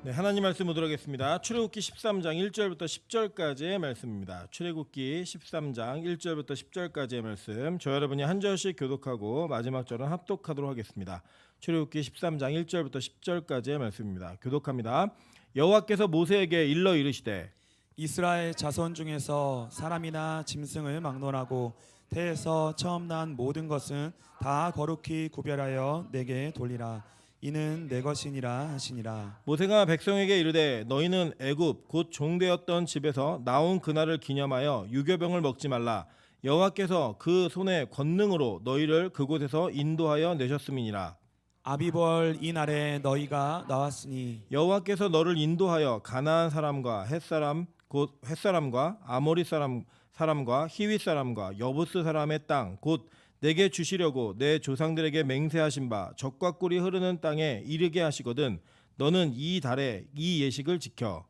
네, 하나님 말씀 보도록 하겠습니다. 출애굽기 13장 1절부터 10절까지의 말씀입니다. 출애굽기 13장 1절부터 10절까지의 말씀. 저 여러분이 한 절씩 교독하고 마지막 절은 합독하도록 하겠습니다. 출애굽기 13장 1절부터 10절까지의 말씀입니다. 교독합니다. 여호와께서 모세에게 일러 이르시되 이스라엘 자손 중에서 사람이나 짐승을 막론하고 태에서 처음 난 모든 것은 다 거룩히 구별하여 내게 돌리라. 이는 내 것이니라 하시니라. 모세가 백성에게 이르되 너희는 애굽 곧 종되었던 집에서 나온 그날을 기념하여 유교병을 먹지 말라. 여호와께서 그 손의 권능으로 너희를 그곳에서 인도하여 내셨음이니라. 아비벌 이 날에 너희가 나왔으니 여호와께서 너를 인도하여 가나안 사람과 헷사람 곧 헷사람과 아모리 사람과 히윗 사람과 여부스 사람의 땅 곧 내게 주시려고 내 조상들에게 맹세하신 바 젖과 꿀이 흐르는 땅에 이르게 하시거든 너는 이 달에 이 예식을 지켜.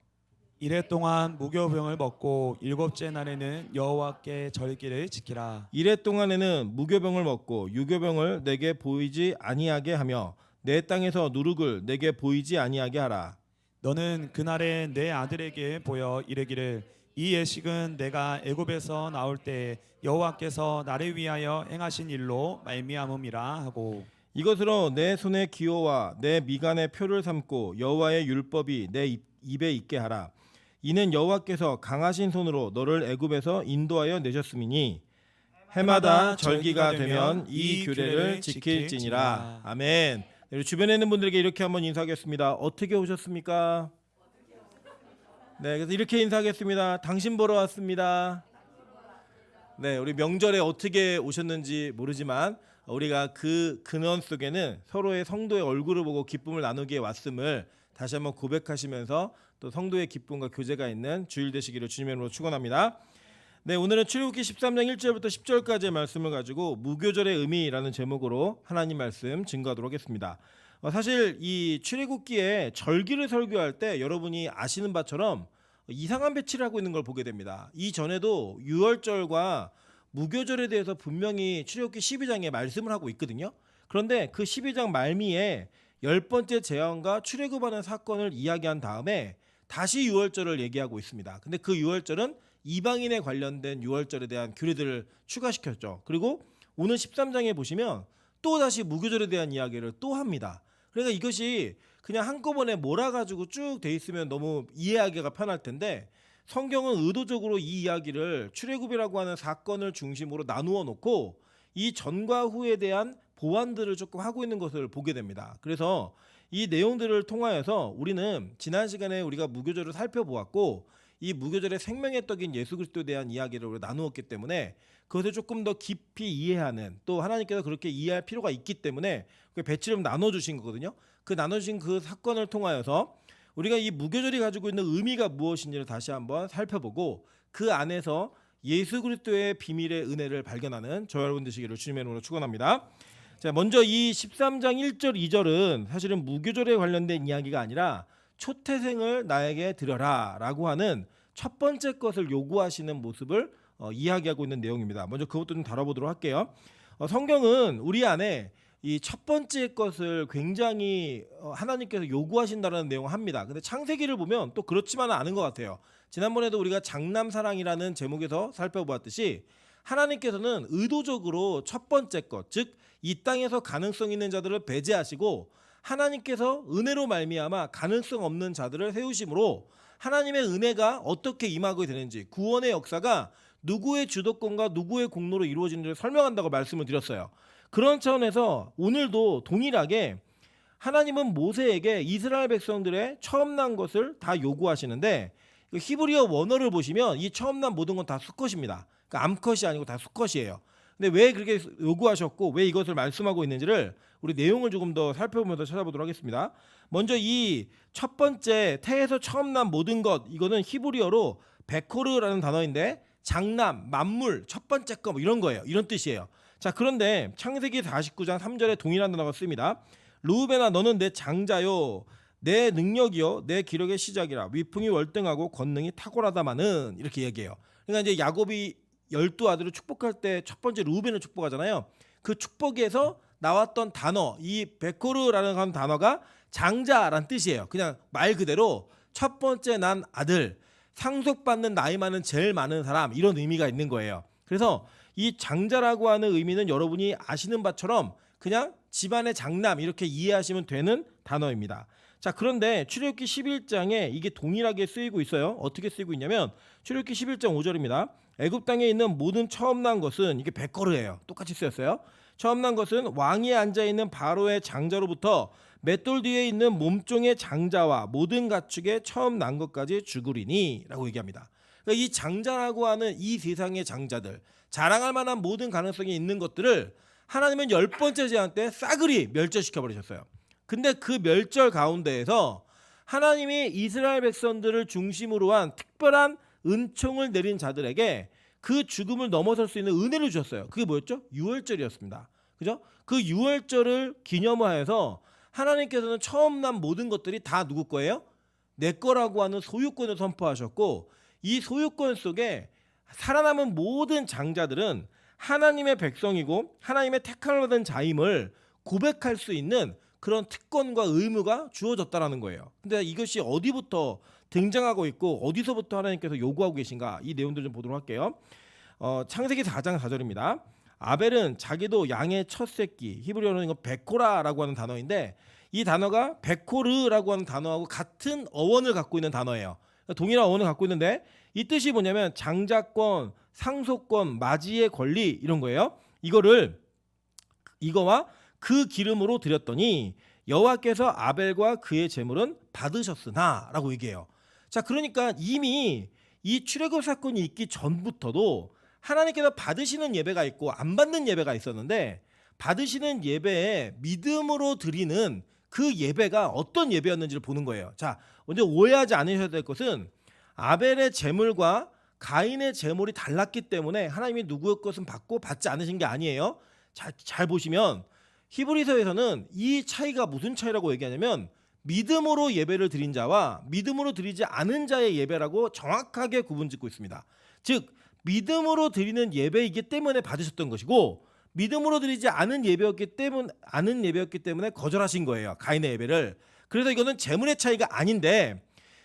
이래 동안 무교병을 먹고 일곱째 날에는 여호와께 절기를 지키라. 이래 동안에는 무교병을 먹고 유교병을 내게 보이지 아니하게 하며 내 땅에서 누룩을 내게 보이지 아니하게 하라. 너는 그날에 내 아들에게 보여 이르기를 이 예식은 내가 애굽에서 나올 때 여호와께서 나를 위하여 행하신 일로 말미암음이라 하고 이것으로 내 손의 기호와 내 미간의 표를 삼고 여호와의 율법이 내 입에 있게 하라. 이는 여호와께서 강하신 손으로 너를 애굽에서 인도하여 내셨음이니 해마다 절기가 되면 이 규례를 지킬지니라. 아멘. 네, 주변에 있는 분들에게 이렇게 한번 인사하겠습니다. 어떻게 오셨습니까? 네, 그래서 이렇게 인사하겠습니다. 당신 보러 왔습니다. 네, 우리 명절에 어떻게 오셨는지 모르지만 우리가 그 근원 속에는 서로의 성도의 얼굴을 보고 기쁨을 나누기에 왔음을 다시 한번 고백하시면서 또 성도의 기쁨과 교제가 있는 주일 되시기를 주님의 이름으로 축원합니다. 네, 오늘은 출애굽기 13장 1절부터 10절까지의 말씀을 가지고 무교절의 의미라는 제목으로 하나님 말씀 증거하도록 하겠습니다. 사실 이 출애굽기에 절기를 설교할 때 여러분이 아시는 바처럼 이상한 배치를 하고 있는 걸 보게 됩니다. 이전에도 유월절과 무교절에 대해서 분명히 출애굽기 12장에 말씀을 하고 있거든요. 그런데 그 12장 말미에 10번째 재앙과 출애굽하는 사건을 이야기한 다음에 다시 유월절을 얘기하고 있습니다. 근데 그 유월절은 이방인에 관련된 유월절에 대한 규례들을 추가시켰죠. 그리고 오늘 13장에 보시면 또 다시 무교절에 대한 이야기를 또 합니다. 그러니까 이것이 그냥 한꺼번에 몰아가지고 쭉 돼 있으면 너무 이해하기가 편할 텐데 성경은 의도적으로 이 이야기를 출애굽이라고 하는 사건을 중심으로 나누어 놓고 이 전과 후에 대한 보완들을 조금 하고 있는 것을 보게 됩니다. 그래서 이 내용들을 통하여서 우리는 지난 시간에 우리가 무교절을 살펴보았고 이 무교절의 생명의 떡인 예수 그리스도에 대한 이야기를 우리가 나누었기 때문에 그것을 조금 더 깊이 이해하는 또 하나님께서 그렇게 이해할 필요가 있기 때문에 그 배치를 나눠주신 거거든요. 그 나눠주신 그 사건을 통하여서 우리가 이 무교절이 가지고 있는 의미가 무엇인지를 다시 한번 살펴보고 그 안에서 예수 그리스도의 비밀의 은혜를 발견하는 저 여러분 되시기를 주님의 이름으로 축원합니다. 자, 먼저 이 13장 1절 2절은 사실은 무교절에 관련된 이야기가 아니라 초태생을 나에게 드려라 라고 하는 첫 번째 것을 요구하시는 모습을 이야기하고 있는 내용입니다. 먼저 그것도 좀 다뤄보도록 할게요. 성경은 우리 안에 이 첫 번째 것을 굉장히 하나님께서 요구하신다는 내용을 합니다. 근데 창세기를 보면 또 그렇지만은 않은 것 같아요. 지난번에도 우리가 장남사랑이라는 제목에서 살펴보았듯이 하나님께서는 의도적으로 첫 번째 것, 즉 이 땅에서 가능성 있는 자들을 배제하시고 하나님께서 은혜로 말미암아 가능성 없는 자들을 세우심으로 하나님의 은혜가 어떻게 임하게 되는지 구원의 역사가 누구의 주도권과 누구의 공로로 이루어지는지를 설명한다고 말씀을 드렸어요. 그런 차원에서 오늘도 동일하게 하나님은 모세에게 이스라엘 백성들의 처음 난 것을 다 요구하시는데 히브리어 원어를 보시면 이 처음 난 모든 건 다 수컷입니다. 그러니까 암컷이 아니고 다 수컷이에요. 근데 왜 그렇게 요구하셨고 왜 이것을 말씀하고 있는지를 우리 내용을 조금 더 살펴보면서 찾아보도록 하겠습니다. 먼저 이 첫 번째 태에서 처음 난 모든 것 이거는 히브리어로 베코르라는 단어인데 장남, 만물, 첫 번째 거 뭐 이런 거예요. 이런 뜻이에요. 자, 그런데 창세기 49장 3절에 동일한 단어가 쓰입니다. 르우벤아 너는 내 장자요 내 능력이요 내 기력의 시작이라 위풍이 월등하고 권능이 탁월하다마는 이렇게 얘기해요. 그러니까 이제 야곱이 12아들을 축복할 때 첫 번째 르우벤을 축복하잖아요. 그 축복에서 나왔던 단어 이 베코르라는 단어가 장자란 뜻이에요. 그냥 말 그대로 첫 번째 난 아들, 상속받는 나이 많은 제일 많은 사람, 이런 의미가 있는 거예요. 그래서 이 장자라고 하는 의미는 여러분이 아시는 바처럼 그냥 집안의 장남 이렇게 이해하시면 되는 단어입니다. 자, 그런데 출애굽기 11장에 이게 동일하게 쓰이고 있어요. 어떻게 쓰이고 있냐면 출애굽기 11장 5절입니다. 애굽 땅에 있는 모든 처음 난 것은, 이게 백거르예요. 똑같이 쓰였어요. 처음 난 것은 왕위에 앉아 있는 바로의 장자로부터 맷돌 뒤에 있는 몸종의 장자와 모든 가축의 처음 난 것까지 죽으리니라고 얘기합니다. 그러니까 이 장자라고 하는 이 세상의 장자들, 자랑할 만한 모든 가능성이 있는 것들을 하나님은 10번째 재앙 때 싸그리 멸절시켜 버리셨어요. 근데 그 멸절 가운데에서 하나님이 이스라엘 백성들을 중심으로 한 특별한 은총을 내린 자들에게 그 죽음을 넘어설 수 있는 은혜를 주셨어요. 그게 뭐였죠? 유월절이었습니다. 그죠? 그 유월절을 기념하여서 하나님께서는 처음 난 모든 것들이 다 누구 거예요? 내 거라고 하는 소유권을 선포하셨고, 이 소유권 속에 살아남은 모든 장자들은 하나님의 백성이고 하나님의 택함을 받은 자임을 고백할 수 있는 그런 특권과 의무가 주어졌다라는 거예요. 근데 이것이 어디부터 등장하고 있고 어디서부터 하나님께서 요구하고 계신가, 이 내용들 좀 보도록 할게요. 창세기 4장 4절입니다. 아벨은 자기도 양의 첫 새끼, 히브리어로는 이거 베코라라고 하는 단어인데, 이 단어가 베코르라고 하는 단어하고 같은 어원을 갖고 있는 단어예요. 동일한 어원을 갖고 있는데 이 뜻이 뭐냐면 장자권, 상속권, 맞이의 권리, 이런 거예요. 이거와 그 기름으로 드렸더니 여호와께서 아벨과 그의 제물은 받으셨으나라고 얘기해요. 자, 그러니까 이미 이 출애굽 사건이 있기 전부터도 하나님께서 받으시는 예배가 있고 안 받는 예배가 있었는데, 받으시는 예배에 믿음으로 드리는 그 예배가 어떤 예배였는지를 보는 거예요. 자, 먼저 오해하지 않으셔야 될 것은 아벨의 제물과 가인의 제물이 달랐기 때문에 하나님이 누구의 것은 받고 받지 않으신 게 아니에요. 잘 보시면 히브리서에서는 이 차이가 무슨 차이라고 얘기하냐면 믿음으로 예배를 드린 자와 믿음으로 드리지 않은 자의 예배라고 정확하게 구분짓고 있습니다. 즉 믿음으로 드리는 예배이기 때문에 받으셨던 것이고, 믿음으로 드리지 않은 예배였기 때문에 거절하신 거예요, 가인의 예배를. 그래서 이거는 재물의 차이가 아닌데,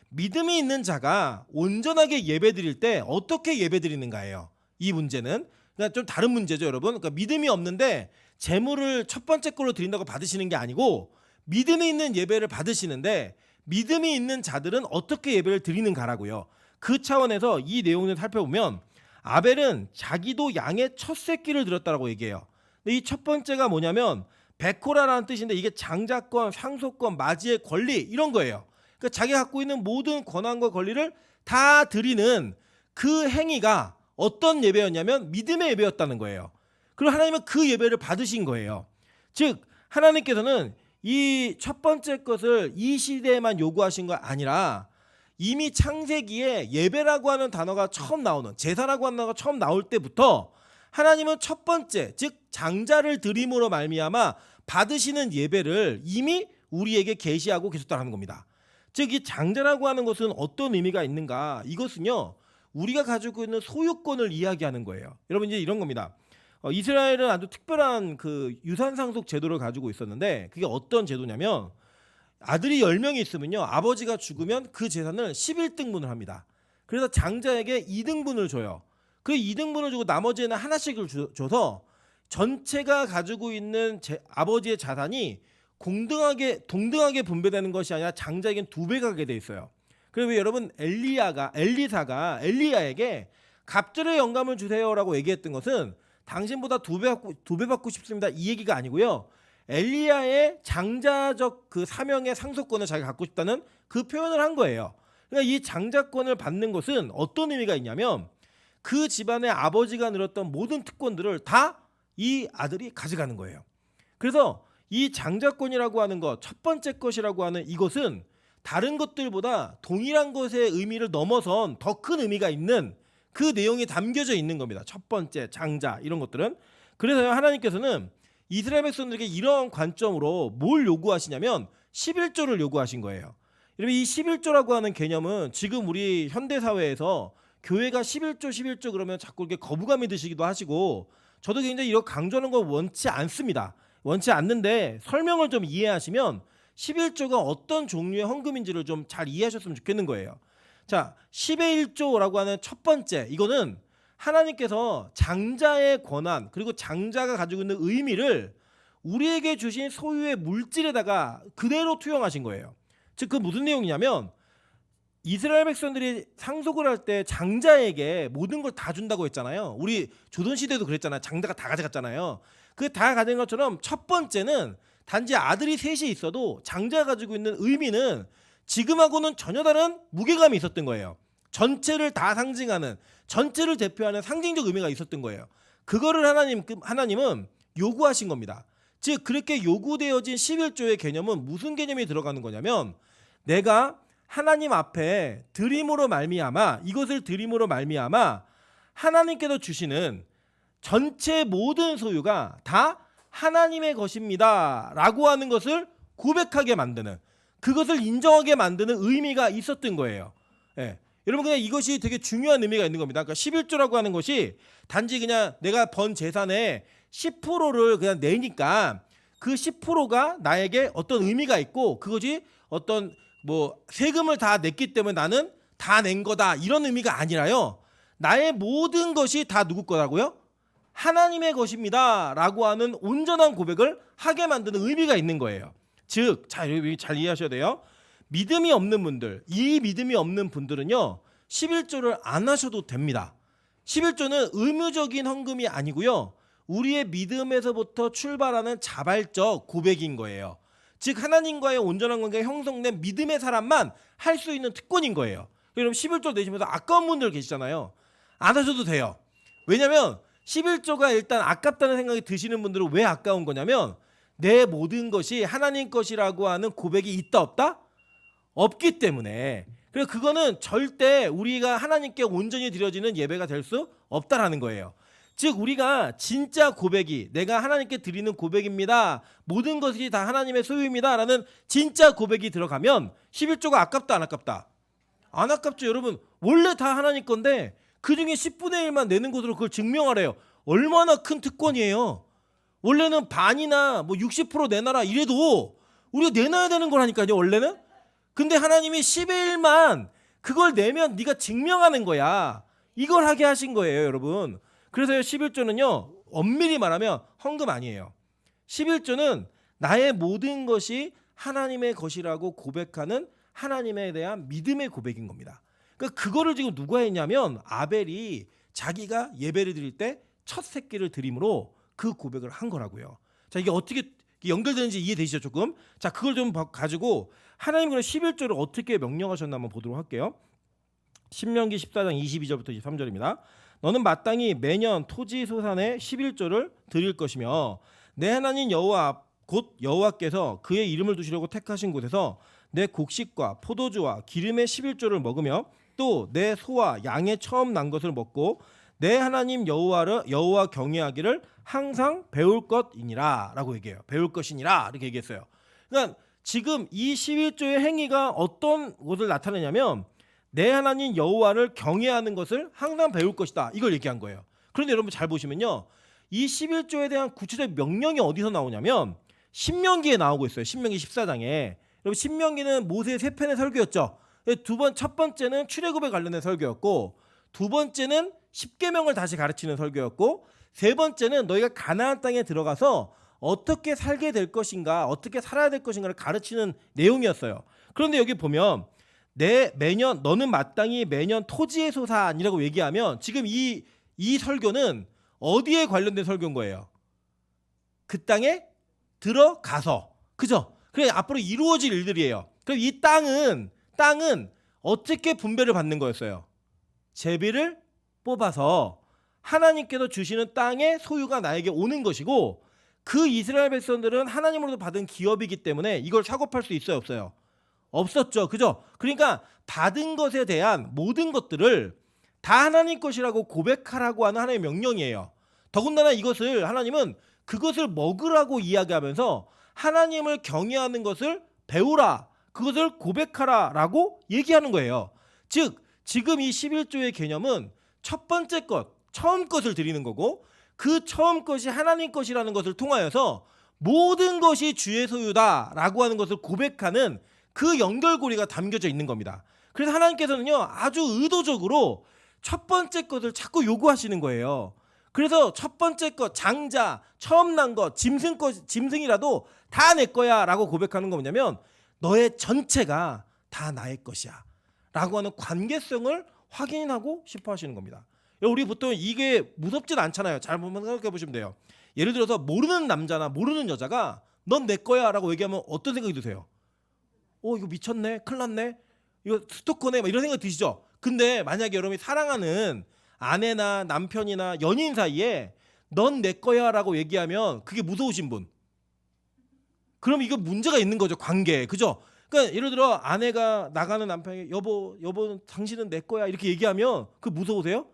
믿음이 있는 자가 온전하게 예배 드릴 때 어떻게 예배 드리는가예요. 이 문제는 그러니까 좀 다른 문제죠, 여러분. 그러니까 믿음이 없는데 재물을 첫 번째 걸로 드린다고 받으시는 게 아니고, 믿음이 있는 예배를 받으시는데 믿음이 있는 자들은 어떻게 예배를 드리는가라고요. 그 차원에서 이 내용을 살펴보면 아벨은 자기도 양의 첫 새끼를 드렸다라고 얘기해요. 근데 이 첫 번째가 뭐냐면 베코라라는 뜻인데, 이게 장자권, 상속권, 맞이의 권리, 이런 거예요. 그러니까 자기가 갖고 있는 모든 권한과 권리를 다 드리는 그 행위가 어떤 예배였냐면 믿음의 예배였다는 거예요. 그리고 하나님은 그 예배를 받으신 거예요. 즉 하나님께서는 이 첫 번째 것을 이 시대에만 요구하신 거 아니라 이미 창세기에 예배라고 하는 단어가 처음 나오는, 제사라고 하는 단어가 처음 나올 때부터 하나님은 첫 번째, 즉 장자를 드림으로 말미암아 받으시는 예배를 이미 우리에게 계시하고 계셨다는 겁니다. 즉 이 장자라고 하는 것은 어떤 의미가 있는가? 이것은요, 우리가 가지고 있는 소유권을 이야기하는 거예요. 여러분, 이제 이런 겁니다. 이스라엘은 아주 특별한 그 유산 상속 제도를 가지고 있었는데, 그게 어떤 제도냐면 아들이 10명이 있으면요, 아버지가 죽으면 그 재산을 11등분을 합니다. 그래서 장자에게 2등분을 줘요. 그 2등분을 주고 나머지는 하나씩을 줘서 전체가 가지고 있는 아버지의 자산이 동등하게 분배되는 것이 아니라 장자에게는 2배 가게 돼 있어요. 그리고 여러분, 엘리사가 엘리야에게 갑절의 영감을 주세요라고 얘기했던 것은 당신보다 2배 받고 싶습니다, 이 얘기가 아니고요. 엘리야의 장자적 그 사명의 상속권을 자기가 갖고 싶다는 그 표현을 한 거예요. 그러니까 이 장자권을 받는 것은 어떤 의미가 있냐면 그 집안의 아버지가 누렸던 모든 특권들을 다 이 아들이 가져가는 거예요. 그래서 이 장자권이라고 하는 것, 첫 번째 것이라고 하는 이것은 다른 것들보다 동일한 것의 의미를 넘어선 더 큰 의미가 있는 그 내용이 담겨져 있는 겁니다. 첫 번째, 장자, 이런 것들은. 그래서 하나님께서는 이스라엘 백성들에게 이런 관점으로 뭘 요구하시냐면 11조를 요구하신 거예요. 여러분, 이 11조라고 하는 개념은 지금 우리 현대사회에서 교회가 11조 그러면 자꾸 이렇게 거부감이 드시기도 하시고, 저도 굉장히 이렇게 강조하는 거 원치 않습니다. 원치 않는데 설명을 좀 이해하시면 11조가 어떤 종류의 헌금인지를 좀 잘 이해하셨으면 좋겠는 거예요. 자, 10의 1조라고 하는 첫 번째, 이거는 하나님께서 장자의 권한 그리고 장자가 가지고 있는 의미를 우리에게 주신 소유의 물질에다가 그대로 투영하신 거예요. 즉 그 무슨 내용이냐면 이스라엘 백성들이 상속을 할 때 장자에게 모든 걸 다 준다고 했잖아요. 우리 조선시대도 그랬잖아요. 장자가 다 가져갔잖아요. 그 다 가진 것처럼 첫 번째는 단지 아들이 셋이 있어도 장자가 가지고 있는 의미는 지금하고는 전혀 다른 무게감이 있었던 거예요. 전체를 다 상징하는, 전체를 대표하는 상징적 의미가 있었던 거예요. 그거를 하나님은 요구하신 겁니다. 즉 그렇게 요구되어진 11조의 개념은 무슨 개념이 들어가는 거냐면 내가 하나님 앞에 드림으로 말미암아, 이것을 드림으로 말미암아 하나님께서 주시는 전체 모든 소유가 다 하나님의 것입니다 라고 하는 것을 고백하게 만드는, 그것을 인정하게 만드는 의미가 있었던 거예요. 예. 여러분 그냥 이것이 되게 중요한 의미가 있는 겁니다. 그러니까 11조라고 하는 것이 단지 그냥 내가 번 재산의 10%를 그냥 내니까 그 10%가 나에게 어떤 의미가 있고 그것이 어떤 뭐 세금을 다 냈기 때문에 나는 다 낸 거다 이런 의미가 아니라요. 나의 모든 것이 다 누구 거라고요? 하나님의 것입니다 라고 하는 온전한 고백을 하게 만드는 의미가 있는 거예요. 즉, 잘 이해하셔야 돼요. 믿음이 없는 분들, 이 믿음이 없는 분들은요 11조를 안 하셔도 됩니다. 11조는 의무적인 헌금이 아니고요 우리의 믿음에서부터 출발하는 자발적 고백인 거예요. 즉 하나님과의 온전한 관계가 형성된 믿음의 사람만 할 수 있는 특권인 거예요. 여러분 11조 내시면서 아까운 분들 계시잖아요. 안 하셔도 돼요. 왜냐하면 11조가 일단 아깝다는 생각이 드시는 분들은 왜 아까운 거냐면 내 모든 것이 하나님 것이라고 하는 고백이 있다 없다? 없기 때문에. 그래서 그거는 절대 우리가 하나님께 온전히 드려지는 예배가 될 수 없다라는 거예요. 즉 우리가 진짜 고백이 내가 하나님께 드리는 고백입니다. 모든 것이 다 하나님의 소유입니다. 라는 진짜 고백이 들어가면 11조가 아깝다 안 아깝다? 안 아깝죠. 여러분 원래 다 하나님 건데 그중에 10분의 1만 내는 것으로 그걸 증명하래요. 얼마나 큰 특권이에요. 원래는 반이나 뭐 60% 내놔라 이래도 우리가 내놔야 되는 거라니까요 원래는. 근데 하나님이 10의 1만 그걸 내면 네가 증명하는 거야. 이걸 하게 하신 거예요 여러분. 그래서 11조는요 엄밀히 말하면 헌금 아니에요. 11조는 나의 모든 것이 하나님의 것이라고 고백하는 하나님에 대한 믿음의 고백인 겁니다. 그러니까 그거를 지금 누가 했냐면 아벨이 자기가 예배를 드릴 때 첫 새끼를 드림으로 그 고백을 한 거라고요. 자 이게 어떻게 연결되는지 이해되시죠 조금? 자 그걸 좀 가지고 하나님 그럼 11조를 어떻게 명령하셨나 한번 보도록 할게요. 신명기 14장 22절부터 23절입니다. 너는 마땅히 매년 토지 소산의 11조를 드릴 것이며 내 하나님 여호와 곧 여호와께서 그의 이름을 두시려고 택하신 곳에서 내 곡식과 포도주와 기름의 11조를 먹으며 또 내 소와 양의 처음 난 것을 먹고 내 하나님 여호와 경외하기를 항상 배울 것이니라 라고 얘기해요. 배울 것이니라 이렇게 얘기했어요. 그러니까 지금 이 11조의 행위가 어떤 것을 나타내냐면 내 하나님 여호와를 경외하는 것을 항상 배울 것이다 이걸 얘기한 거예요. 그런데 여러분 잘 보시면요 이 11조에 대한 구체적 명령이 어디서 나오냐면 신명기에 나오고 있어요. 신명기 14장에. 여러분 신명기는 모세의 세 편의 설교였죠. 첫 번째는 출애굽에 관련된 설교였고 두 번째는 십계명을 다시 가르치는 설교였고 세 번째는 너희가 가나안 땅에 들어가서 어떻게 살게 될 것인가 어떻게 살아야 될 것인가를 가르치는 내용이었어요. 그런데 여기 보면 너는 마땅히 매년 토지의 소산이라고 얘기하면 지금 이 설교는 어디에 관련된 설교인 거예요? 그 땅에 들어가서. 그죠? 그래 앞으로 이루어질 일들이에요. 그럼 이 땅은 어떻게 분배를 받는 거였어요? 제비를 뽑아서 하나님께서 주시는 땅의 소유가 나에게 오는 것이고 그 이스라엘 백성들은 하나님으로부터 받은 기업이기 때문에 이걸 사고 팔 수 있어요 없어요? 없었죠. 그죠? 그러니까 받은 것에 대한 모든 것들을 다 하나님 것이라고 고백하라고 하는 하나님의 명령이에요. 더군다나 이것을 하나님은 그것을 먹으라고 이야기하면서 하나님을 경외하는 것을 배우라, 그것을 고백하라 라고 얘기하는 거예요. 즉 지금 이 11조의 개념은 첫 번째 것, 처음 것을 드리는 거고 그 처음 것이 하나님 것이라는 것을 통하여서 모든 것이 주의 소유다라고 하는 것을 고백하는 그 연결고리가 담겨져 있는 겁니다. 그래서 하나님께서는요 아주 의도적으로 첫 번째 것을 자꾸 요구하시는 거예요. 그래서 첫 번째 것, 장자, 처음 난 것, 짐승이라도 다 내 거야 라고 고백하는 거 뭐냐면 너의 전체가 다 나의 것이야 라고 하는 관계성을 확인하고 싶어 하시는 겁니다. 우리 보통 이게 무섭진 않잖아요. 잘 한번 생각해 보시면 돼요. 예를 들어서 모르는 남자나 모르는 여자가 넌 내 거야 라고 얘기하면 어떤 생각이 드세요? 이거 미쳤네, 큰일 났네, 이거 스토커네, 막 이런 생각 드시죠? 근데 만약에 여러분이 사랑하는 아내나 남편이나 연인 사이에 넌 내 거야 라고 얘기하면 그게 무서우신 분, 그럼 이거 문제가 있는 거죠, 관계에. 그죠? 그러니까 예를 들어 아내가 나가는 남편에게 여보 당신은 내 거야 이렇게 얘기하면 그 무서우세요?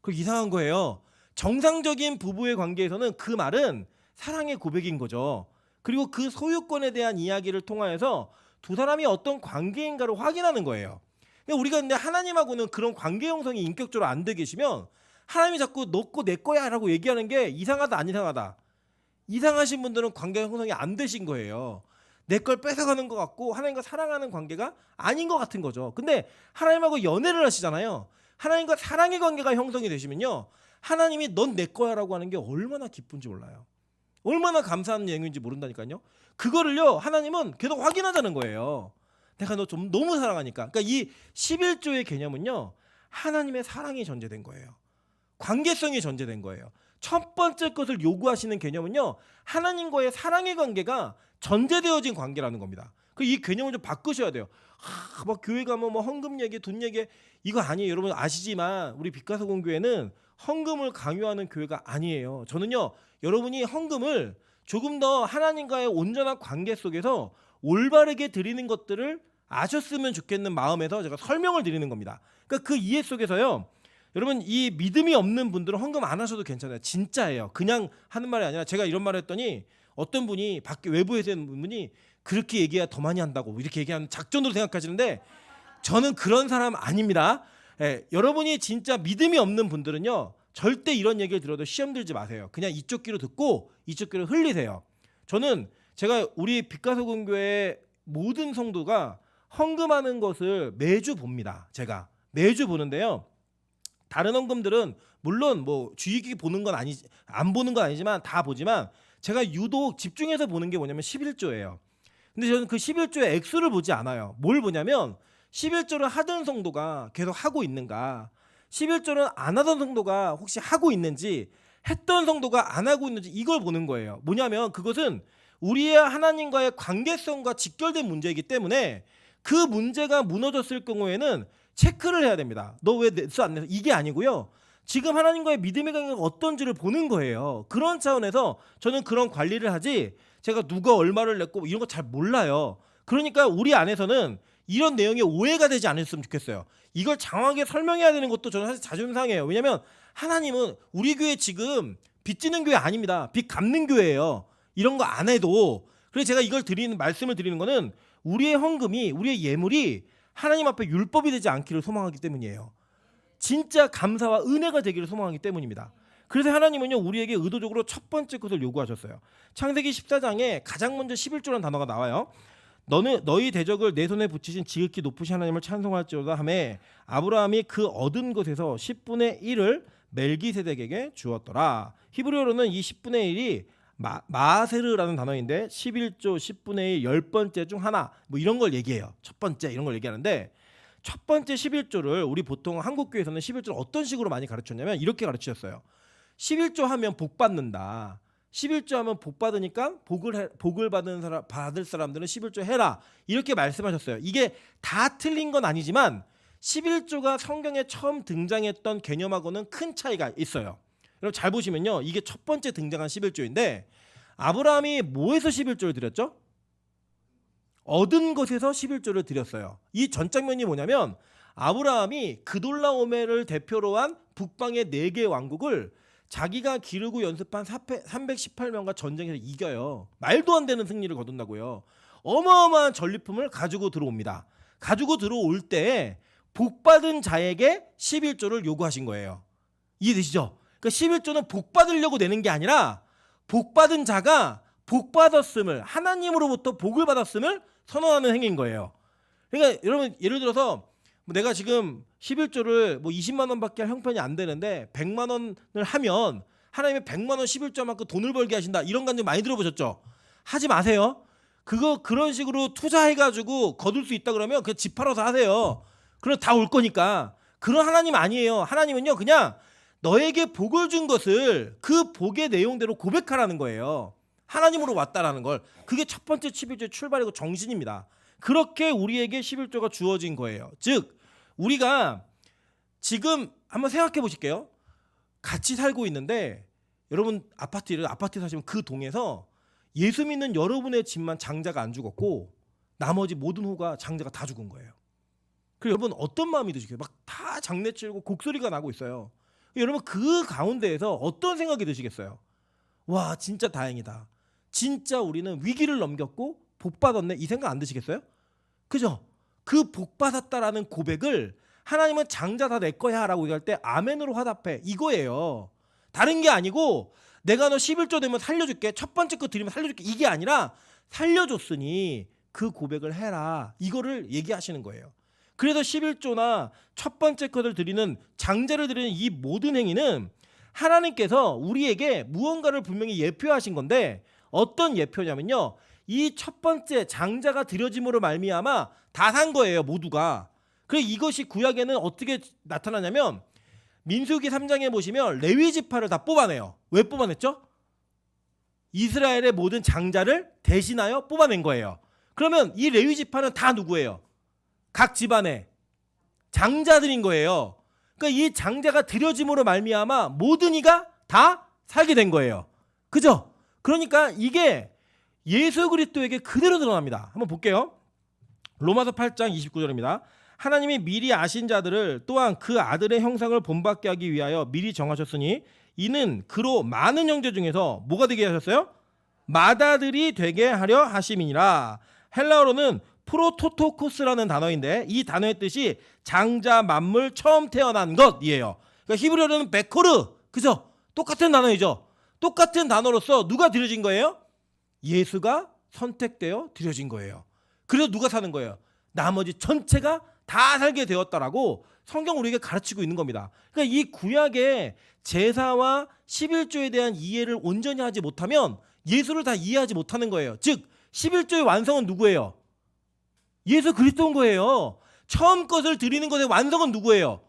그 이상한 거예요. 정상적인 부부의 관계에서는 그 말은 사랑의 고백인 거죠. 그리고 그 소유권에 대한 이야기를 통하여서 두 사람이 어떤 관계인가를 확인하는 거예요. 우리가 근데 하나님하고는 그런 관계 형성이 인격적으로 안 돼 계시면 하나님이 자꾸 너 거 내 거야 라고 얘기하는 게 이상하다 안 이상하다? 이상하신 분들은 관계 형성이 안 되신 거예요. 내 걸 뺏어가는 것 같고 하나님과 사랑하는 관계가 아닌 것 같은 거죠. 근데 하나님하고 연애를 하시잖아요. 하나님과 사랑의 관계가 형성이 되시면요 하나님이 넌 내 거야 라고 하는 게 얼마나 기쁜지 몰라요. 얼마나 감사한 내용인지 모른다니까요. 그거를요 하나님은 계속 확인하자는 거예요. 내가 너 좀 너무 사랑하니까. 그러니까 이 11조의 개념은요 하나님의 사랑이 전제된 거예요. 관계성이 전제된 거예요. 첫 번째 것을 요구하시는 개념은요 하나님과의 사랑의 관계가 전제되어진 관계라는 겁니다. 이 개념을 좀 바꾸셔야 돼요. 막 교회 가면 뭐 헌금 얘기, 돈 얘기 이거 아니에요. 여러분 아시지만 우리 빛가서공 교회는 헌금을 강요하는 교회가 아니에요. 저는요 여러분이 헌금을 조금 더 하나님과의 온전한 관계 속에서 올바르게 드리는 것들을 아셨으면 좋겠는 마음에서 제가 설명을 드리는 겁니다. 그러니까 그 이해 속에서요 여러분 이 믿음이 없는 분들은 헌금 안 하셔도 괜찮아요. 진짜예요. 그냥 하는 말이 아니라 제가 이런 말을 했더니 어떤 분이 밖에 외부에서 있는 분이 그렇게 얘기해야 더 많이 한다고 이렇게 얘기하는 작전으로 생각하시는데 저는 그런 사람 아닙니다. 여러분이 진짜 믿음이 없는 분들은요 절대 이런 얘기를 들어도 시험 들지 마세요. 그냥 이쪽 귀로 듣고 이쪽 귀로 흘리세요. 제가 우리 빛가서공교회 모든 성도가 헌금하는 것을 매주 봅니다. 제가 매주 보는데요. 다른 헌금들은 물론 뭐 주의 깊게 보는 건 안 보는 건 아니지만 다 보지만 제가 유독 집중해서 보는 게 뭐냐면 11조예요. 근데 저는 그 11조의 액수를 보지 않아요. 뭘 보냐면 11조를 하던 성도가 계속 하고 있는가, 11조를 안 하던 성도가 혹시 하고 있는지, 했던 성도가 안 하고 있는지 이걸 보는 거예요. 뭐냐면 그것은 우리의 하나님과의 관계성과 직결된 문제이기 때문에 그 문제가 무너졌을 경우에는 체크를 해야 됩니다. 너 왜 내수 안 내서? 이게 아니고요. 지금 하나님과의 믿음의 관계가 어떤지를 보는 거예요. 그런 차원에서 저는 그런 관리를 하지 제가 누가 얼마를 냈고 이런 거 잘 몰라요. 그러니까 우리 안에서는 이런 내용에 오해가 되지 않았으면 좋겠어요. 이걸 장황하게 설명해야 되는 것도 저는 사실 자존심 상해요. 왜냐하면 하나님은 우리 교회 지금 빚 지는 교회 아닙니다. 빚 갚는 교회예요. 이런 거 안 해도. 그래서 제가 이걸 말씀을 드리는 거는 우리의 헌금이, 우리의 예물이 하나님 앞에 율법이 되지 않기를 소망하기 때문이에요. 진짜 감사와 은혜가 되기를 소망하기 때문입니다. 그래서 하나님은요 우리에게 의도적으로 첫 번째 것을 요구하셨어요. 창세기 14장에 가장 먼저 11조라는 단어가 나와요. 너희 대적을 내 손에 붙이신 지극히 높으신 하나님을 찬송할지어다 하매 아브라함이 그 얻은 것에서 10분의 1을 멜기세덱에게 주었더라. 히브리어로는 이 10분의 1이 마세르라는 단어인데 11조 10분의 1 10번째 중 하나 뭐 이런 걸 얘기해요. 첫 번째 이런 걸 얘기하는데 첫 번째 11조를 우리 보통 한국교회에서는 11조를 어떤 식으로 많이 가르쳤냐면 이렇게 가르치셨어요. 11조 하면 복 받는다. 11조 하면 복 받으니까 복을 받을 사람들은 11조 해라. 이렇게 말씀하셨어요. 이게 다 틀린 건 아니지만 11조가 성경에 처음 등장했던 개념하고는 큰 차이가 있어요. 여러분 잘 보시면요. 이게 첫 번째 등장한 11조인데 아브라함이 뭐에서 11조를 드렸죠? 얻은 것에서 11조를 드렸어요. 이 전 장면이 뭐냐면 아브라함이 그돌라오멜을 대표로 한 북방의 4개 왕국을 자기가 기르고 연습한 318명과 전쟁에서 이겨요. 말도 안 되는 승리를 거둔다고요. 어마어마한 전리품을 가지고 들어옵니다. 가지고 들어올 때 복받은 자에게 11조를 요구하신 거예요. 이해되시죠? 그러니까 11조는 복받으려고 내는 게 아니라 복받은 자가 복 받았음을, 하나님으로부터 복을 받았음을 선언하는 행위인 거예요. 그러니까 여러분 예를 들어서 내가 지금 11조를 20만 원밖에 할 형편이 안 되는데 100만 원을 하면 하나님이 100만 원 11조만큼 돈을 벌게 하신다, 이런 간증 많이 들어보셨죠? 하지 마세요. 그거 그런 식으로 투자해가지고 거둘 수 있다 그러면 그냥 집 팔아서 하세요. 그럼 다 올 거니까. 그런 하나님 아니에요. 하나님은요 그냥 너에게 복을 준 것을 그 복의 내용대로 고백하라는 거예요. 하나님으로 왔다라는 걸. 그게 첫 번째 11조의 출발이고 정신입니다. 그렇게 우리에게 11조가 주어진 거예요. 즉 우리가 지금 한번 생각해 보실게요. 같이 살고 있는데 여러분 아파트 사시면 그 동에서 예수 믿는 여러분의 집만 장자가 안 죽었고 나머지 모든 호가 장자가 다 죽은 거예요. 그리고 여러분 어떤 마음이 드시겠어요? 막 다 장내치고 곡소리가 나고 있어요. 여러분 그 가운데에서 어떤 생각이 드시겠어요? 와 진짜 다행이다. 진짜 우리는 위기를 넘겼고 복 받았네, 이 생각 안 드시겠어요? 그죠? 그 복 받았다라는 고백을 하나님은 장자 다 내 거야 라고 얘기할 때 아멘으로 화답해, 이거예요. 다른 게 아니고 내가 너 11조 되면 살려줄게, 첫 번째 거 드리면 살려줄게, 이게 아니라 살려줬으니 그 고백을 해라, 이거를 얘기하시는 거예요. 그래서 11조나 첫 번째 것을 드리는, 장자를 드리는 이 모든 행위는 하나님께서 우리에게 무언가를 분명히 예표하신 건데 어떤 예표냐면요, 이 첫 번째 장자가 드려짐으로 말미암아 다 산 거예요, 모두가. 그래서 이것이 구약에는 어떻게 나타나냐면 민수기 3장에 보시면 레위 지파를 다 뽑아내요. 왜 뽑아냈죠? 이스라엘의 모든 장자를 대신하여 뽑아낸 거예요. 그러면 이 레위 지파는 다 누구예요? 각 집안의 장자들인 거예요. 그러니까 이 장자가 드려짐으로 말미암아 모든 이가 다 살게 된 거예요. 그죠? 그러니까 이게 예수 그리스도에게 그대로 드러납니다. 한번 볼게요. 로마서 8장 29절입니다. 하나님이 미리 아신 자들을 또한 그 아들의 형상을 본받게 하기 위하여 미리 정하셨으니 이는 그로 많은 형제 중에서 뭐가 되게 하셨어요? 맏아들이 되게 하려 하심이니라. 헬라어로는 프로토토코스라는 단어인데 이 단어의 뜻이 장자 만물 처음 태어난 것이에요. 그러니까 히브리어로는 베코르, 그죠? 똑같은 단어이죠. 똑같은 단어로서 누가 드려진 거예요? 예수가 선택되어 드려진 거예요. 그래서 누가 사는 거예요? 나머지 전체가 다 살게 되었다라고 성경 우리에게 가르치고 있는 겁니다. 그러니까 이 구약의 제사와 11조에 대한 이해를 온전히 하지 못하면 예수를 다 이해하지 못하는 거예요. 즉 11조의 완성은 누구예요? 예수 그리스도인 거예요. 처음 것을 드리는 것의 완성은 누구예요?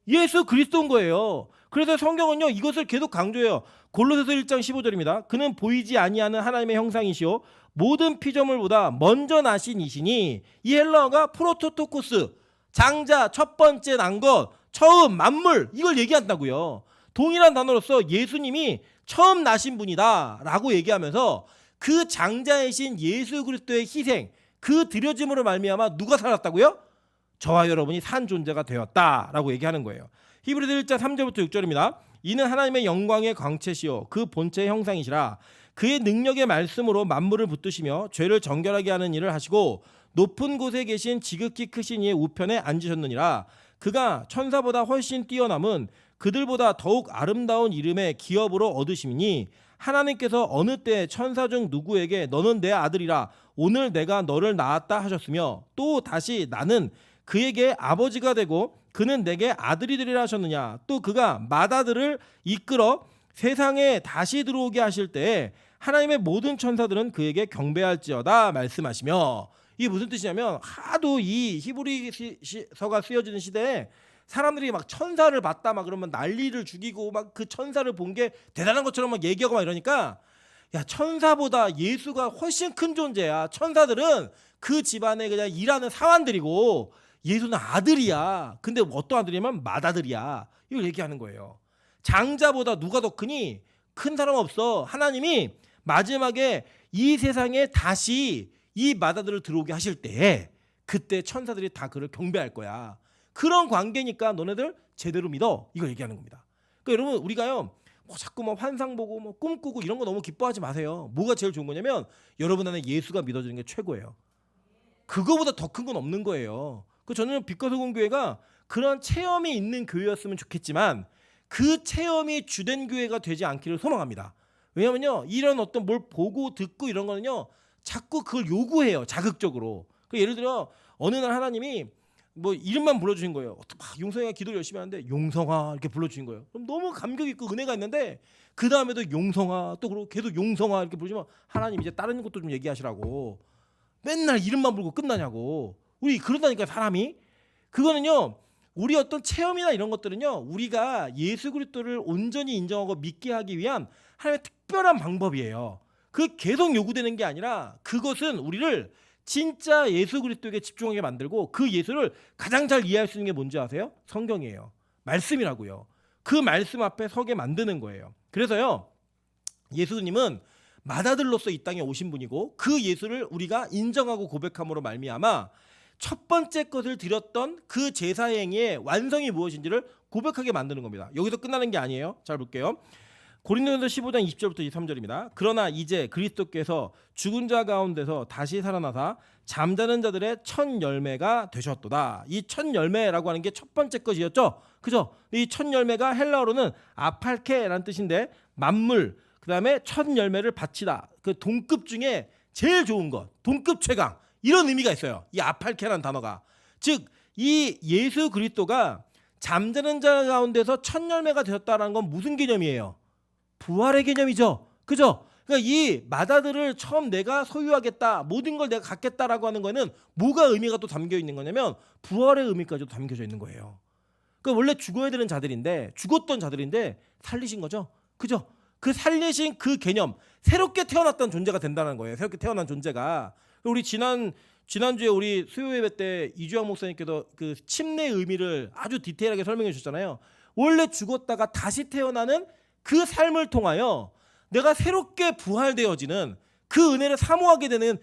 예수 그리스도인 거예요. 그래서 성경은요 이것을 계속 강조해요. 골로새서 1장 15절입니다. 그는 보이지 아니하는 하나님의 형상이시오 모든 피조물보다 먼저 나신 이시니, 이 헬라어가 프로토토코스, 장자, 첫 번째 난 것, 처음, 만물, 이걸 얘기한다고요. 동일한 단어로서 예수님이 처음 나신 분이다 라고 얘기하면서 그 장자이신 예수 그리스도의 희생, 그 드려짐으로 말미암아 누가 살았다고요? 저와 여러분이 산 존재가 되었다라고 얘기하는 거예요. 히브리서 1장 3절부터 6절입니다. 이는 하나님의 영광의 광채시요 그 본체의 형상이시라. 그의 능력의 말씀으로 만물을 붙드시며 죄를 정결하게 하는 일을 하시고 높은 곳에 계신 지극히 크신 이의 우편에 앉으셨느니라. 그가 천사보다 훨씬 뛰어남은 그들보다 더욱 아름다운 이름의 기업으로 얻으심이니 하나님께서 어느 때 천사 중 누구에게 너는 내 아들이라 오늘 내가 너를 낳았다 하셨으며 또 다시 나는 그에게 아버지가 되고 그는 내게 아들이 되리라 하셨느냐. 또 그가 맏아들을 이끌어 세상에 다시 들어오게 하실 때에 하나님의 모든 천사들은 그에게 경배할지어다 말씀하시며, 이게 무슨 뜻이냐면 하도 이 히브리서가 쓰여지는 시대에 사람들이 막 천사를 봤다 막 그러면 난리를 죽이고 막 그 천사를 본 게 대단한 것처럼 막 얘기하고 막 이러니까, 야 천사보다 예수가 훨씬 큰 존재야. 천사들은 그 집안에 그냥 일하는 사환들이고 예수는 아들이야. 근데 어떤 아들이냐면 맏아들이야. 이걸 얘기하는 거예요. 장자보다 누가 더 크니? 큰 사람 없어. 하나님이 마지막에 이 세상에 다시 이 맏아들을 들어오게 하실 때에 그때 천사들이 다 그를 경배할 거야. 그런 관계니까 너네들 제대로 믿어. 이걸 얘기하는 겁니다. 그러니까 여러분 우리가요 뭐 자꾸 뭐 환상 보고 뭐 꿈꾸고 이런 거 너무 기뻐하지 마세요. 뭐가 제일 좋은 거냐면 여러분 안에 예수가 믿어지는 게 최고예요. 그거보다 더 큰 건 없는 거예요. 그 저는 빛과소금 교회가 그런 체험이 있는 교회였으면 좋겠지만 그 체험이 주된 교회가 되지 않기를 소망합니다. 왜냐면요, 이런 어떤 뭘 보고 듣고 이런 거는요, 자꾸 그걸 요구해요, 자극적으로. 예를 들어 어느 날 하나님이 뭐 이름만 불러주신 거예요. 막 용성이가 기도를 열심히 하는데 용성아 이렇게 불러주신 거예요. 그럼 너무 감격 있고 은혜가 있는데 그 다음에도 용성아 또 그러고 계속 용성아 이렇게 부르시면 하나님 이제 다른 것도 좀 얘기하시라고. 맨날 이름만 부르고 끝나냐고. 우리 그런다니까 사람이. 그거는요, 우리 어떤 체험이나 이런 것들은요, 우리가 예수 그리스도를 온전히 인정하고 믿게 하기 위한 하나님의 특별한 방법이에요. 그 계속 요구되는 게 아니라 그것은 우리를 진짜 예수 그리스도에게 집중하게 만들고 그 예수를 가장 잘 이해할 수 있는 게 뭔지 아세요? 성경이에요. 말씀이라고요. 그 말씀 앞에 서게 만드는 거예요. 그래서요, 예수님은 맏아들로서 이 땅에 오신 분이고 그 예수를 우리가 인정하고 고백함으로 말미암아 첫 번째 것을 드렸던 그 제사 행위의 완성이 무엇인지를 고백하게 만드는 겁니다. 여기서 끝나는 게 아니에요. 잘 볼게요. 고린도전서 15장 20절부터 23절입니다. 그러나 이제 그리스도께서 죽은 자 가운데서 다시 살아나사 잠자는 자들의 첫 열매가 되셨도다. 이 첫 열매라고 하는 게 첫 번째 것이었죠. 그죠? 이 첫 열매가 헬라어로는 아팔케라는 뜻인데 만물, 그다음에 첫 열매를 바치다. 그 동급 중에 제일 좋은 것, 동급 최강, 이런 의미가 있어요. 이 아팔케라는 단어가. 즉 이 예수 그리스도가 잠자는 자 가운데서 첫 열매가 되었다는 건 무슨 개념이에요? 부활의 개념이죠. 그죠? 그러니까 이 맏아들을 처음 내가 소유하겠다, 모든 걸 내가 갖겠다라고 하는 거는 뭐가 의미가 또 담겨 있는 거냐면 부활의 의미까지도 담겨져 있는 거예요. 그러니까 원래 죽어야 되는 자들인데, 죽었던 자들인데 살리신 거죠. 그죠? 그 살리신 그 개념, 새롭게 태어났던 존재가 된다는 거예요. 새롭게 태어난 존재가. 우리 지난주에 우리 수요 예배 때 이주영 목사님께서 그 침례의 의미를 아주 디테일하게 설명해 주셨잖아요. 원래 죽었다가 다시 태어나는 그 삶을 통하여 내가 새롭게 부활되어지는 그 은혜를 사모하게 되는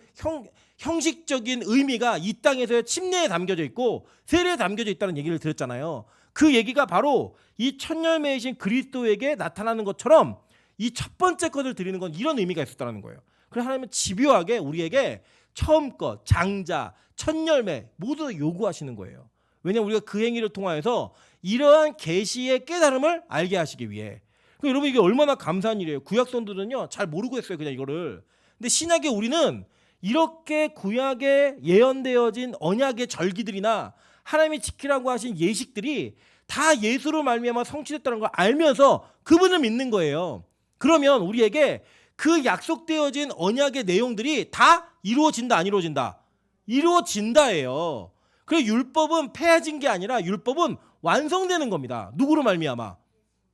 형식적인 의미가 이 땅에서의 침례에 담겨져 있고 세례에 담겨져 있다는 얘기를 드렸잖아요. 그 얘기가 바로 이 첫 열매이신 그리스도에게 나타나는 것처럼 이 첫 번째 것을 드리는 건 이런 의미가 있었다는 거예요. 그래서 하나님은 집요하게 우리에게 처음 것, 장자, 첫 열매 모두 요구하시는 거예요. 왜냐하면 우리가 그 행위를 통하여서 이러한 계시의 깨달음을 알게 하시기 위해. 여러분 이게 얼마나 감사한 일이에요. 구약 성도들은요 잘 모르고 했어요 그냥 이거를. 근데 신약의 우리는 이렇게 구약에 예언되어진 언약의 절기들이나 하나님이 지키라고 하신 예식들이 다 예수로 말미암아 성취됐다는 걸 알면서 그분을 믿는 거예요. 그러면 우리에게 그 약속되어진 언약의 내용들이 다 이루어진다 안 이루어진다? 이루어진다예요. 그래서 율법은 폐해진 게 아니라 율법은 완성되는 겁니다. 누구로 말미암아?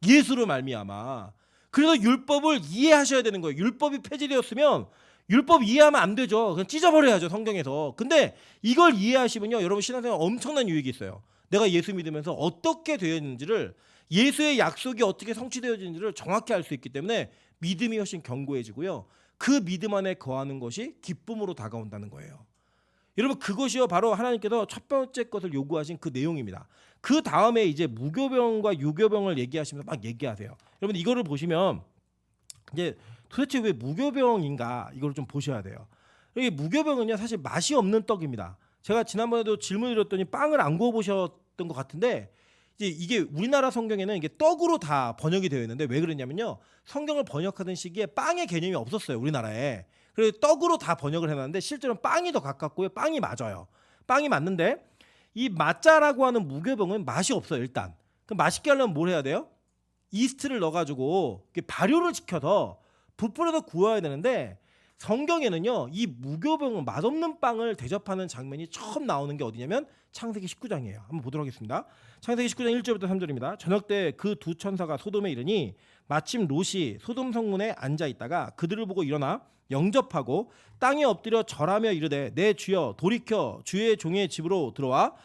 예수로 말미암아. 그래서 율법을 이해하셔야 되는 거예요. 율법이 폐지되었으면 율법 이해하면 안 되죠. 그냥 찢어버려야죠 성경에서. 근데 이걸 이해하시면요 여러분 신앙생활 엄청난 유익이 있어요. 내가 예수 믿으면서 어떻게 되어 있는지를, 예수의 약속이 어떻게 성취되어지는지를 정확히 알 수 있기 때문에 믿음이 훨씬 견고해지고요. 그 믿음 안에 거하는 것이 기쁨으로 다가온다는 거예요. 여러분 그것이요 바로 하나님께서 첫 번째 것을 요구하신 그 내용입니다. 그 다음에 이제 무교병과 유교병을 얘기하시면서 막 얘기하세요. 여러분 이거를 보시면 이제 도대체 왜 무교병인가 이걸 좀 보셔야 돼요. 이게 무교병은요 사실 맛이 없는 떡입니다. 제가 지난번에도 질문을 드렸더니 빵을 안 구워 보셨던 것 같은데 이제 이게 우리나라 성경에는 이게 떡으로 다 번역이 되어 있는데 왜 그러냐면요 성경을 번역하던 시기에 빵의 개념이 없었어요 우리나라에. 그래서 떡으로 다 번역을 해놨는데 실제로는 빵이 더 가깝고요. 빵이 맞아요. 빵이 맞는데 이 맛자라고 하는 무교병은 맛이 없어요 일단. 그럼 맛있게 하려면 뭘 해야 돼요? 이스트를 넣어가지고 발효를 시켜서 부풀어서 구워야 되는데 성경에는요 이 무교병은 맛없는 빵을 대접하는 장면이 처음 나오는 게 어디냐면 창세기 19장이에요. 한번 보도록 하겠습니다. 창세기 19장 1절부터 3절입니다. 저녁 때 그 두 천사가 소돔에 이르니 마침 롯이 소돔 성문에 앉아 있다가 그들을 보고 일어나 영접하고 땅에 엎드려 절하며 이르되 내 주여 돌이켜 주의 종의 집으로 들어와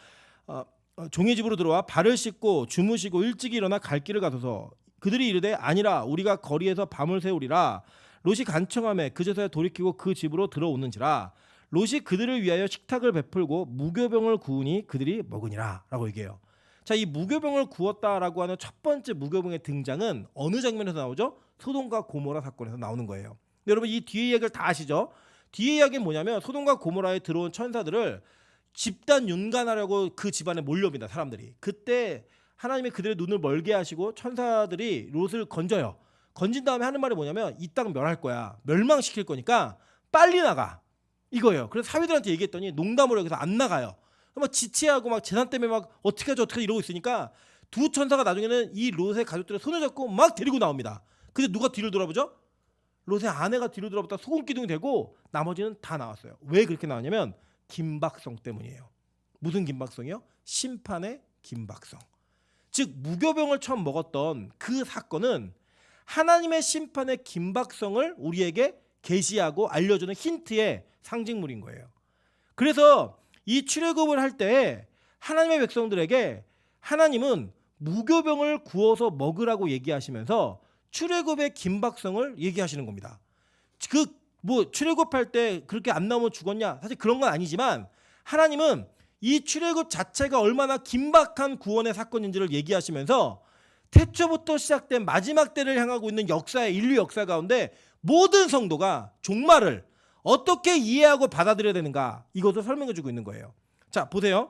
발을 씻고 주무시고 일찍 일어나 갈 길을 가소서. 그들이 이르되 아니라 우리가 거리에서 밤을 새우리라. 롯이 간청하며 그제서야 돌이키고 그 집으로 들어오는지라. 롯이 그들을 위하여 식탁을 베풀고 무교병을 구우니 그들이 먹으니라 라고 얘기해요. 자, 이 무교병을 구웠다라고 하는 첫 번째 무교병의 등장은 어느 장면에서 나오죠? 소돔과 고모라 사건에서 나오는 거예요. 여러분 이 뒤에 이야기를 다 아시죠? 뒤에 이야기는 뭐냐면 소돔과 고모라에 들어온 천사들을 집단 윤관하려고 그 집안에 몰려옵니다. 사람들이. 그때 하나님이 그들의 눈을 멀게 하시고 천사들이 롯을 건져요. 건진 다음에 하는 말이 뭐냐면 이 땅 멸할 거야. 멸망시킬 거니까 빨리 나가. 이거예요. 그래서 사위들한테 얘기했더니 농담으로 여기서 안 나가요. 막 지체하고 막 재산 때문에 막 어떻게 하죠 어떻게 하죠 이러고 있으니까 두 천사가 나중에는 이 롯의 가족들의 손을 잡고 막 데리고 나옵니다. 근데 누가 뒤를 돌아보죠? 롯의 아내가 뒤로 돌아보다 소금 기둥이 되고 나머지는 다 나왔어요. 왜 그렇게 나왔냐면 긴박성 때문이에요. 무슨 긴박성이요? 심판의 긴박성. 즉 무교병을 처음 먹었던 그 사건은 하나님의 심판의 긴박성을 우리에게 계시하고 알려주는 힌트의 상징물인 거예요. 그래서 이 출애굽을 할 때 하나님의 백성들에게 하나님은 무교병을 구워서 먹으라고 얘기하시면서 출애굽의 긴박성을 얘기하시는 겁니다. 그 뭐 출애굽할 때 그렇게 안 나오면 죽었냐? 사실 그런 건 아니지만 하나님은 이 출애굽 자체가 얼마나 긴박한 구원의 사건인지를 얘기하시면서 태초부터 시작된 마지막 때를 향하고 있는 역사의 인류 역사 가운데 모든 성도가 종말을 어떻게 이해하고 받아들여야 되는가 이것을 설명해 주고 있는 거예요. 자 보세요.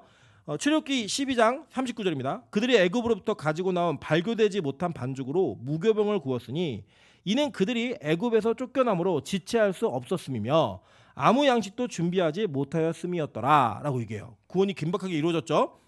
출애굽기 12장 39절입니다. 그들이 애굽으로부터 가지고 나온 발교되지 못한 반죽으로 무교병을 구웠으니 이는 그들이 애굽에서 쫓겨남으로 지체할 수 없었음이며 아무 양식도 준비하지 못하였음이었더라 라고 얘기해요. 구원이 긴박하게 이루어졌죠.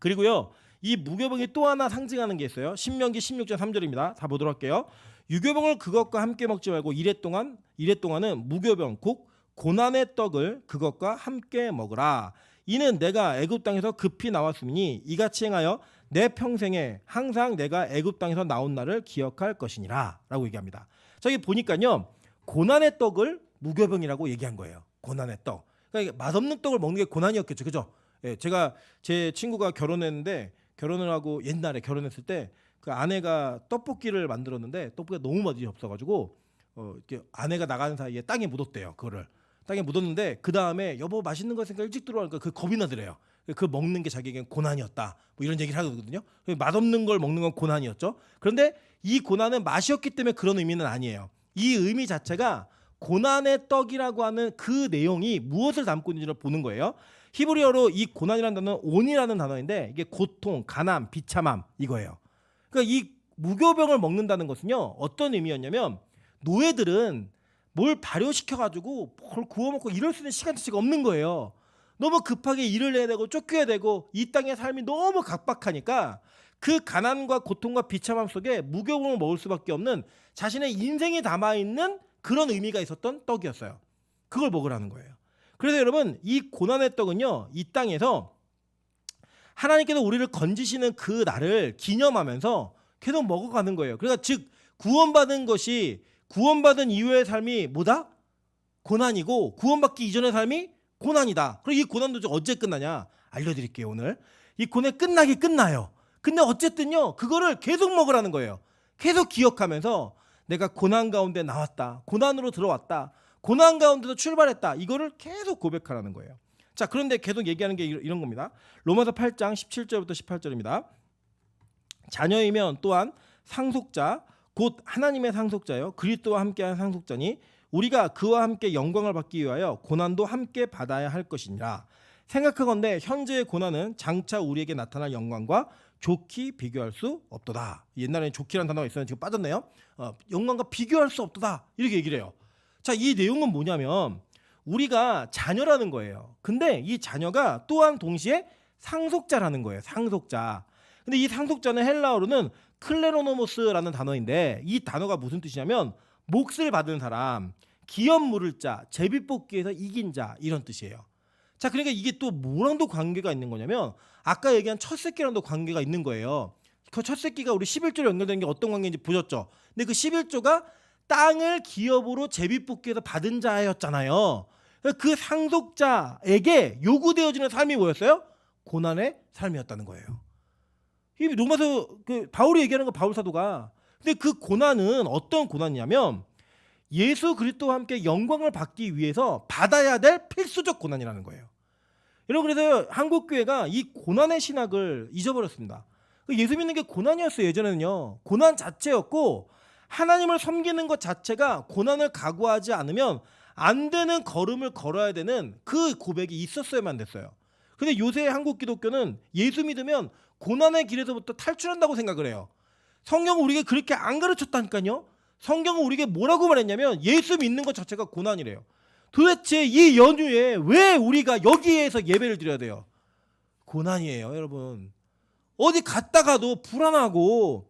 그리고요 이 무교병이 또 하나 상징하는 게 있어요. 신명기 16장 3절입니다. 다 보도록 할게요. 유교병을 그것과 함께 먹지 말고 이랫동안은 무교병 곧 고난의 떡을 그것과 함께 먹으라. 이는 내가 애굽 땅에서 급히 나왔으니 이같이 행하여 내 평생에 항상 내가 애굽 땅에서 나온 날을 기억할 것이니라 라고 얘기합니다. 저기 보니까요 고난의 떡을 무교병이라고 얘기한 거예요. 고난의 떡. 그러니까 맛없는 떡을 먹는 게 고난이었겠죠. 그죠? 예, 제가 제 친구가 결혼했는데 결혼을 하고 옛날에 결혼했을 때 그 아내가 떡볶이를 만들었는데 떡볶이가 너무 맛이 없어가지고 이렇게 아내가 나가는 사이에 땅에 묻었대요. 그거를 땅에 묻었는데 그 다음에 여보 맛있는 거 생각 일찍 들어가니까 그 겁이 나더래요. 그 먹는 게 자기에겐 고난이었다. 뭐 이런 얘기를 하거든요. 맛없는 걸 먹는 건 고난이었죠. 그런데 이 고난은 맛이었기 때문에 그런 의미는 아니에요. 이 의미 자체가 고난의 떡이라고 하는 그 내용이 무엇을 담고 있는지를 보는 거예요. 히브리어로 이 고난이라는 단어는 온이라는 단어인데 이게 고통, 가난, 비참함 이거예요. 그러니까 이 무교병을 먹는다는 것은요 어떤 의미였냐면 노예들은 뭘 발효시켜가지고 뭘 구워먹고 이럴 수 있는 시간 자체가 없는 거예요. 너무 급하게 일을 해야 되고 쫓겨야 되고 이 땅의 삶이 너무 각박하니까 그 가난과 고통과 비참함 속에 무교병을 먹을 수밖에 없는 자신의 인생이 담아있는 그런 의미가 있었던 떡이었어요. 그걸 먹으라는 거예요. 그래서 여러분 이 고난의 떡은요 이 땅에서 하나님께서 우리를 건지시는 그 날을 기념하면서 계속 먹어가는 거예요. 그러니까 즉 구원받은 것이 구원받은 이후의 삶이 뭐다? 고난이고 구원받기 이전의 삶이 고난이다. 그리고 이 고난도 언제 끝나냐? 알려드릴게요 오늘. 이 고난 끝나긴 끝나요. 근데 어쨌든요 그거를 계속 먹으라는 거예요. 계속 기억하면서 내가 고난 가운데 나왔다. 고난으로 들어왔다. 고난 가운데서 출발했다. 이거를 계속 고백하라는 거예요. 자 그런데 계속 얘기하는 게 이런 겁니다. 로마서 8장 17절부터 18절입니다. 자녀이면 또한 상속자 곧 하나님의 상속자요 그리스도와 함께한 상속자니 우리가 그와 함께 영광을 받기 위하여 고난도 함께 받아야 할 것이니라. 생각하건대 현재의 고난은 장차 우리에게 나타날 영광과 좋게 비교할 수 없도다. 옛날에는 좋기라는 단어가 있었는데 지금 빠졌네요. 영광과 비교할 수 없도다 이렇게 얘기를 해요. 자, 이 내용은 뭐냐면 우리가 자녀라는 거예요. 근데 이 자녀가 또한 동시에 상속자라는 거예요. 상속자. 근데 이 상속자는 헬라어로는 클레로노모스라는 단어인데 이 단어가 무슨 뜻이냐면 몫을 받은 사람, 기업 물을 자, 제비뽑기에서 이긴 자 이런 뜻이에요. 자, 그러니까 이게 또 뭐랑도 관계가 있는 거냐면 아까 얘기한 첫 새끼랑도 관계가 있는 거예요. 그 첫 새끼가 우리 11조로 연결된 게 어떤 관계인지 보셨죠? 근데 그 11조가 땅을 기업으로 제비뽑기에서 받은 자였잖아요. 그 상속자에게 요구되어지는 삶이 뭐였어요? 고난의 삶이었다는 거예요. 이 로마서 그 바울이 얘기하는 거 바울 사도가. 근데 그 고난은 어떤 고난이냐면 예수 그리스도와 함께 영광을 받기 위해서 받아야 될 필수적 고난이라는 거예요. 여러분 그래서 한국 교회가 이 고난의 신학을 잊어버렸습니다. 예수 믿는 게 고난이었어요. 예전에는요. 고난 자체였고 하나님을 섬기는 것 자체가 고난을 각오하지 않으면 안 되는 걸음을 걸어야 되는 그 고백이 있었어야만 됐어요. 근데 요새 한국 기독교는 예수 믿으면 고난의 길에서부터 탈출한다고 생각을 해요. 성경은 우리에게 그렇게 안 가르쳤다니까요. 성경은 우리에게 뭐라고 말했냐면 예수 믿는 것 자체가 고난이래요. 도대체 이 연휴에 왜 우리가 여기에서 예배를 드려야 돼요? 고난이에요, 여러분. 어디 갔다가도 불안하고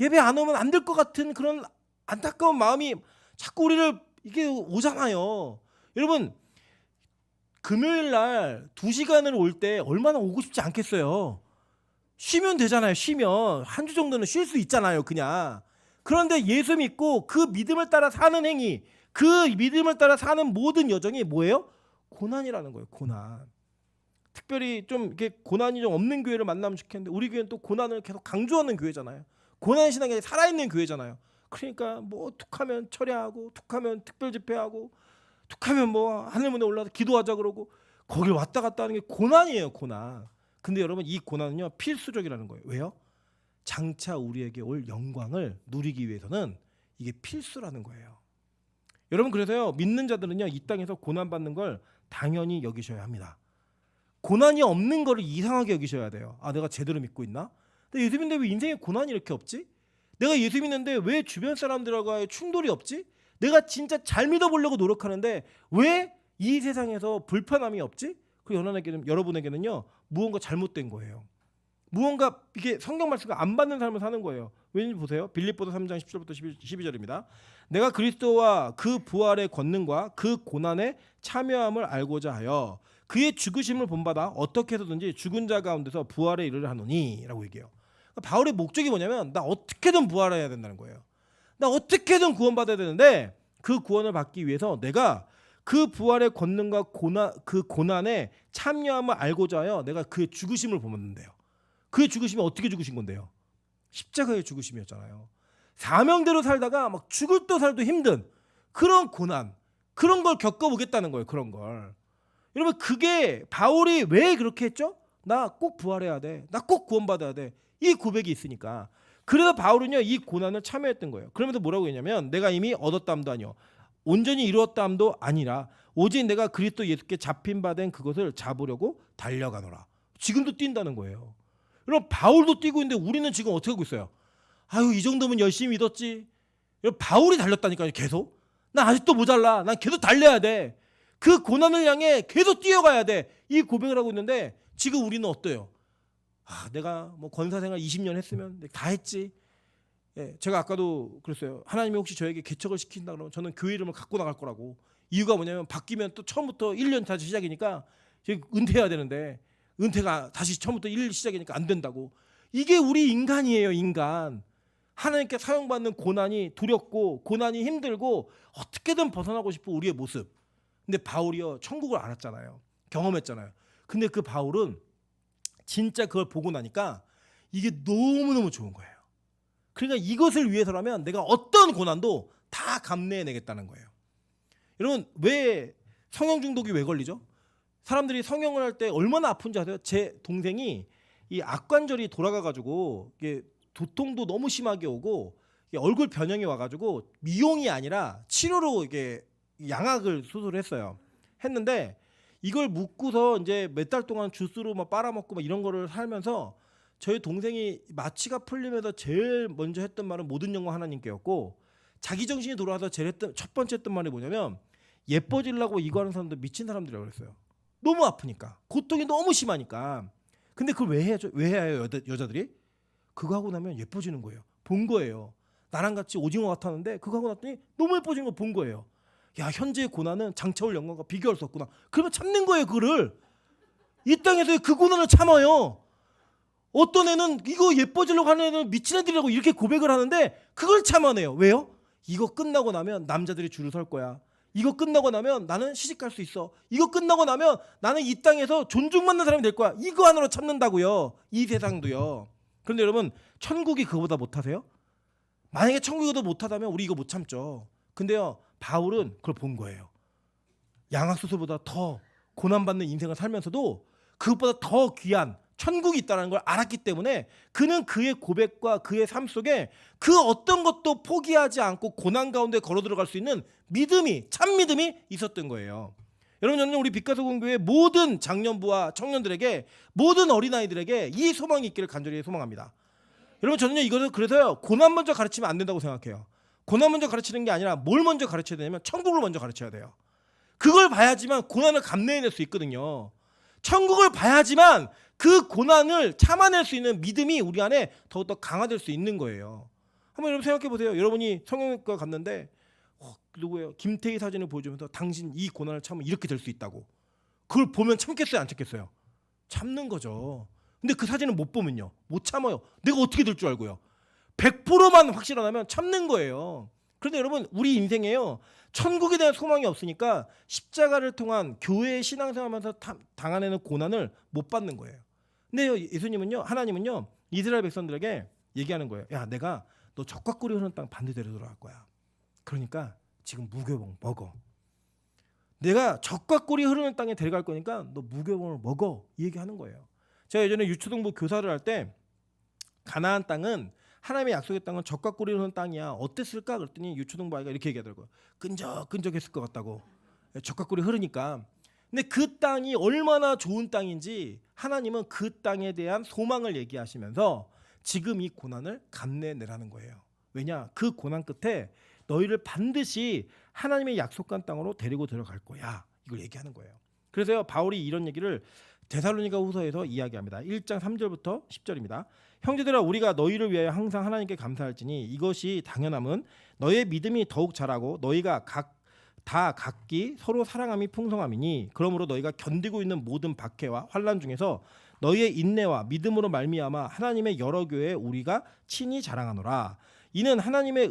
예배 안 오면 안 될 것 같은 그런 안타까운 마음이 자꾸 우리를 이게 오잖아요. 여러분, 금요일 날 2시간을 올 때 얼마나 오고 싶지 않겠어요. 쉬면 되잖아요. 쉬면 한 주 정도는 쉴 수 있잖아요, 그냥. 그런데 예수 믿고 그 믿음을 따라 사는 행위, 그 믿음을 따라 사는 모든 여정이 뭐예요? 고난이라는 거예요. 고난. 특별히 좀 이렇게 고난이 좀 없는 교회를 만나면 좋겠는데 우리 교회는 또 고난을 계속 강조하는 교회잖아요. 고난 신앙이 살아있는 교회잖아요. 그러니까 뭐 툭하면 철야하고 툭하면 특별 집회하고 툭하면 뭐 하늘문에 올라서 기도하자 그러고 거길 왔다 갔다 하는 게 고난이에요, 고난. 근데 여러분, 이 고난은요 필수적이라는 거예요. 왜요? 장차 우리에게 올 영광을 누리기 위해서는 이게 필수라는 거예요. 여러분, 그래서요 믿는 자들은요 이 땅에서 고난받는 걸 당연히 여기셔야 합니다. 고난이 없는 거를 이상하게 여기셔야 돼요. 아, 내가 제대로 믿고 있나? 근데 예수 믿는데 왜 인생에 고난이 이렇게 없지? 내가 예수 믿는데 왜 주변 사람들과의 충돌이 없지? 내가 진짜 잘 믿어보려고 노력하는데 왜 이 세상에서 불편함이 없지? 그 여러분에게는요 무언가 잘못된 거예요. 무언가 이게 성경 말씀을 안 받는 삶을 사는 거예요. 왠지 보세요. 빌립보서 3장 10절부터 12절입니다. 내가 그리스도와 그 부활의 권능과 그 고난에 참여함을 알고자 하여 그의 죽으심을 본받아 어떻게 해서든지 죽은 자 가운데서 부활에 이르려 하노니 라고 얘기해요. 그러니까 바울의 목적이 뭐냐면 나 어떻게든 부활해야 된다는 거예요. 나 어떻게든 구원받아야 되는데 그 구원을 받기 위해서 내가 그 부활의 권능과 그 고난에 참여함을 알고자 하여 내가 그의 죽으심을 보는데요. 그의 죽으심이 어떻게 죽으신 건데요? 십자가의 죽으심이었잖아요. 사명대로 살다가 막 죽을 듯 살도 힘든 그런 고난, 그런 걸 겪어보겠다는 거예요. 그런 걸. 여러분, 그게 바울이 왜 그렇게 했죠? 나 꼭 부활해야 돼. 나 꼭 구원받아야 돼. 이 고백이 있으니까. 그래서 바울은요 이 고난을 참여했던 거예요. 그러면서 뭐라고 했냐면 내가 이미 얻었다함도 아니요 온전히 이루었다함도 아니라 오직 내가 그리스도 예수께 잡힌 바 된 그것을 잡으려고 달려가노라. 지금도 뛴다는 거예요. 여러분, 바울도 뛰고 있는데 우리는 지금 어떻게 하고 있어요? 아유, 이 정도면 열심히 믿었지. 여러분, 바울이 달렸다니까요. 계속. 난 아직도 모자라. 난 계속 달려야 돼. 그 고난을 향해 계속 뛰어가야 돼. 이 고백을 하고 있는데 지금 우리는 어때요? 아, 내가 뭐 권사생활 20년 했으면 다 했지. 예, 제가 아까도 그랬어요. 하나님이 혹시 저에게 개척을 시킨다 그러면 저는 교회 이름을 갖고 나갈 거라고. 이유가 뭐냐면 바뀌면 또 처음부터 1년 다시 시작이니까 은퇴해야 되는데 은퇴가 다시 처음부터 1일 시작이니까 안 된다고. 이게 우리 인간이에요, 인간. 하나님께 사용받는 고난이 두렵고 고난이 힘들고 어떻게든 벗어나고 싶은 우리의 모습. 근데 바울이요 천국을 알았잖아요. 경험했잖아요. 근데 그 바울은 진짜 그걸 보고 나니까 이게 너무너무 좋은 거예요. 그러니까 이것을 위해서라면 내가 어떤 고난도 다 감내해내겠다는 거예요. 여러분, 왜 성형 중독이 왜 걸리죠? 사람들이 성형을 할 때 얼마나 아픈지 아세요? 제 동생이 이 악관절이 돌아가가지고 이게 도통도 너무 심하게 오고 얼굴 변형이 와가지고 미용이 아니라 치료로 이게 양악을 수술을 했어요. 했는데 이걸 묶고서 이제 몇 달 동안 주스로 막 빨아먹고 막 이런 거를 살면서 저희 동생이 마취가 풀리면서 제일 먼저 했던 말은 모든 영광 하나님께였고 자기 정신이 돌아와서 제일 했던 첫 번째 했던 말이 뭐냐면 예뻐지려고 이거 하는 사람들 미친 사람들이라고 그랬어요. 너무 아프니까 고통이 너무 심하니까. 근데 그걸 왜 해야 해요 여자들이? 그거 하고 나면 예뻐지는 거예요. 본 거예요. 나랑 같이 오징어 같았는데 그거 하고 났더니 너무 예뻐지는 거 본 거예요. 야, 현재의 고난은 장차올 영광과 비교할 수 없구나. 그러면 참는 거예요. 그거를. 이 땅에서 그 고난을 참아요. 어떤 애는 이거 예뻐지려고 하는 애는 미친 애들이라고 이렇게 고백을 하는데 그걸 참아내요. 왜요? 이거 끝나고 나면 남자들이 줄을 설 거야. 이거 끝나고 나면 나는 시집갈 수 있어. 이거 끝나고 나면 나는 이 땅에서 존중받는 사람이 될 거야. 이거 하나로 참는다고요. 이 세상도요. 그런데 여러분, 천국이 그거보다 못하세요? 만약에 천국이 더 못하다면 우리 이거 못 참죠. 근데요, 바울은 그걸 본 거예요. 양악수술보다 더 고난받는 인생을 살면서도 그것보다 더 귀한 천국이 있다는 걸 알았기 때문에 그는 그의 고백과 그의 삶 속에 그 어떤 것도 포기하지 않고 고난 가운데 걸어 들어갈 수 있는 믿음이, 참 믿음이 있었던 거예요. 여러분, 저는 우리 빛가서 공교회 모든 장년부와 청년들에게, 모든 어린아이들에게 이 소망이 있기를 간절히 소망합니다. 여러분 저는요 이거는 그래서요 고난 먼저 가르치면 안 된다고 생각해요. 고난 먼저 가르치는 게 아니라 뭘 먼저 가르쳐야 되냐면 천국을 먼저 가르쳐야 돼요. 그걸 봐야지만 고난을 감내해낼 수 있거든요. 천국을 봐야지만 그 고난을 참아낼 수 있는 믿음이 우리 안에 더욱더 강화될 수 있는 거예요. 한번 여러분 생각해 보세요. 여러분이 성형외과 갔는데 누구예요? 김태희 사진을 보여주면서 당신 이 고난을 참으면 이렇게 될 수 있다고. 그걸 보면 참겠어요? 안 참겠어요? 참는 거죠. 근데 그 사진을 못 보면요. 못 참아요. 내가 어떻게 될 줄 알고요. 100%만 확실하다면 참는 거예요. 그런데 여러분 우리 인생에요. 천국에 대한 소망이 없으니까 십자가를 통한 교회의 신앙생활하면서 당하는 고난을 못 받는 거예요. 근데 예수님은요, 하나님은요, 이스라엘 백성들에게 얘기하는 거예요. 야, 내가 너 젖과 꿀이 흐르는 땅 반드시 데려갈 거야. 그러니까 지금 무교봉 먹어. 내가 젖과 꿀이 흐르는 땅에 데려갈 거니까 너 무교봉을 먹어. 이 얘기하는 거예요. 제가 예전에 유초등부 교사를 할 때 가나안 땅은 하나님의 약속의 땅은 젖과 꿀이 흐르는 땅이야. 어땠을까? 그랬더니 유초등부 아이가 이렇게 얘기하더라고요. 끈적끈적했을 것 같다고. 젖과 꿀이 흐르니까. 근데 그 땅이 얼마나 좋은 땅인지 하나님은 그 땅에 대한 소망을 얘기하시면서 지금 이 고난을 감내내라는 거예요. 왜냐? 그 고난 끝에 너희를 반드시 하나님의 약속한 땅으로 데리고 들어갈 거야. 이걸 얘기하는 거예요. 그래서요 바울이 이런 얘기를 데살로니가 후서에서 이야기합니다. 1장 3절부터 10절입니다. 형제들아 우리가 너희를 위하여 항상 하나님께 감사할지니 이것이 당연함은 너희의 믿음이 더욱 자라고 너희가 각기 서로 사랑함이 풍성함이니 그러므로 너희가 견디고 있는 모든 박해와 환난 중에서 너희의 인내와 믿음으로 말미암아 하나님의 여러 교회에 우리가 친히 자랑하노라. 이는 하나님의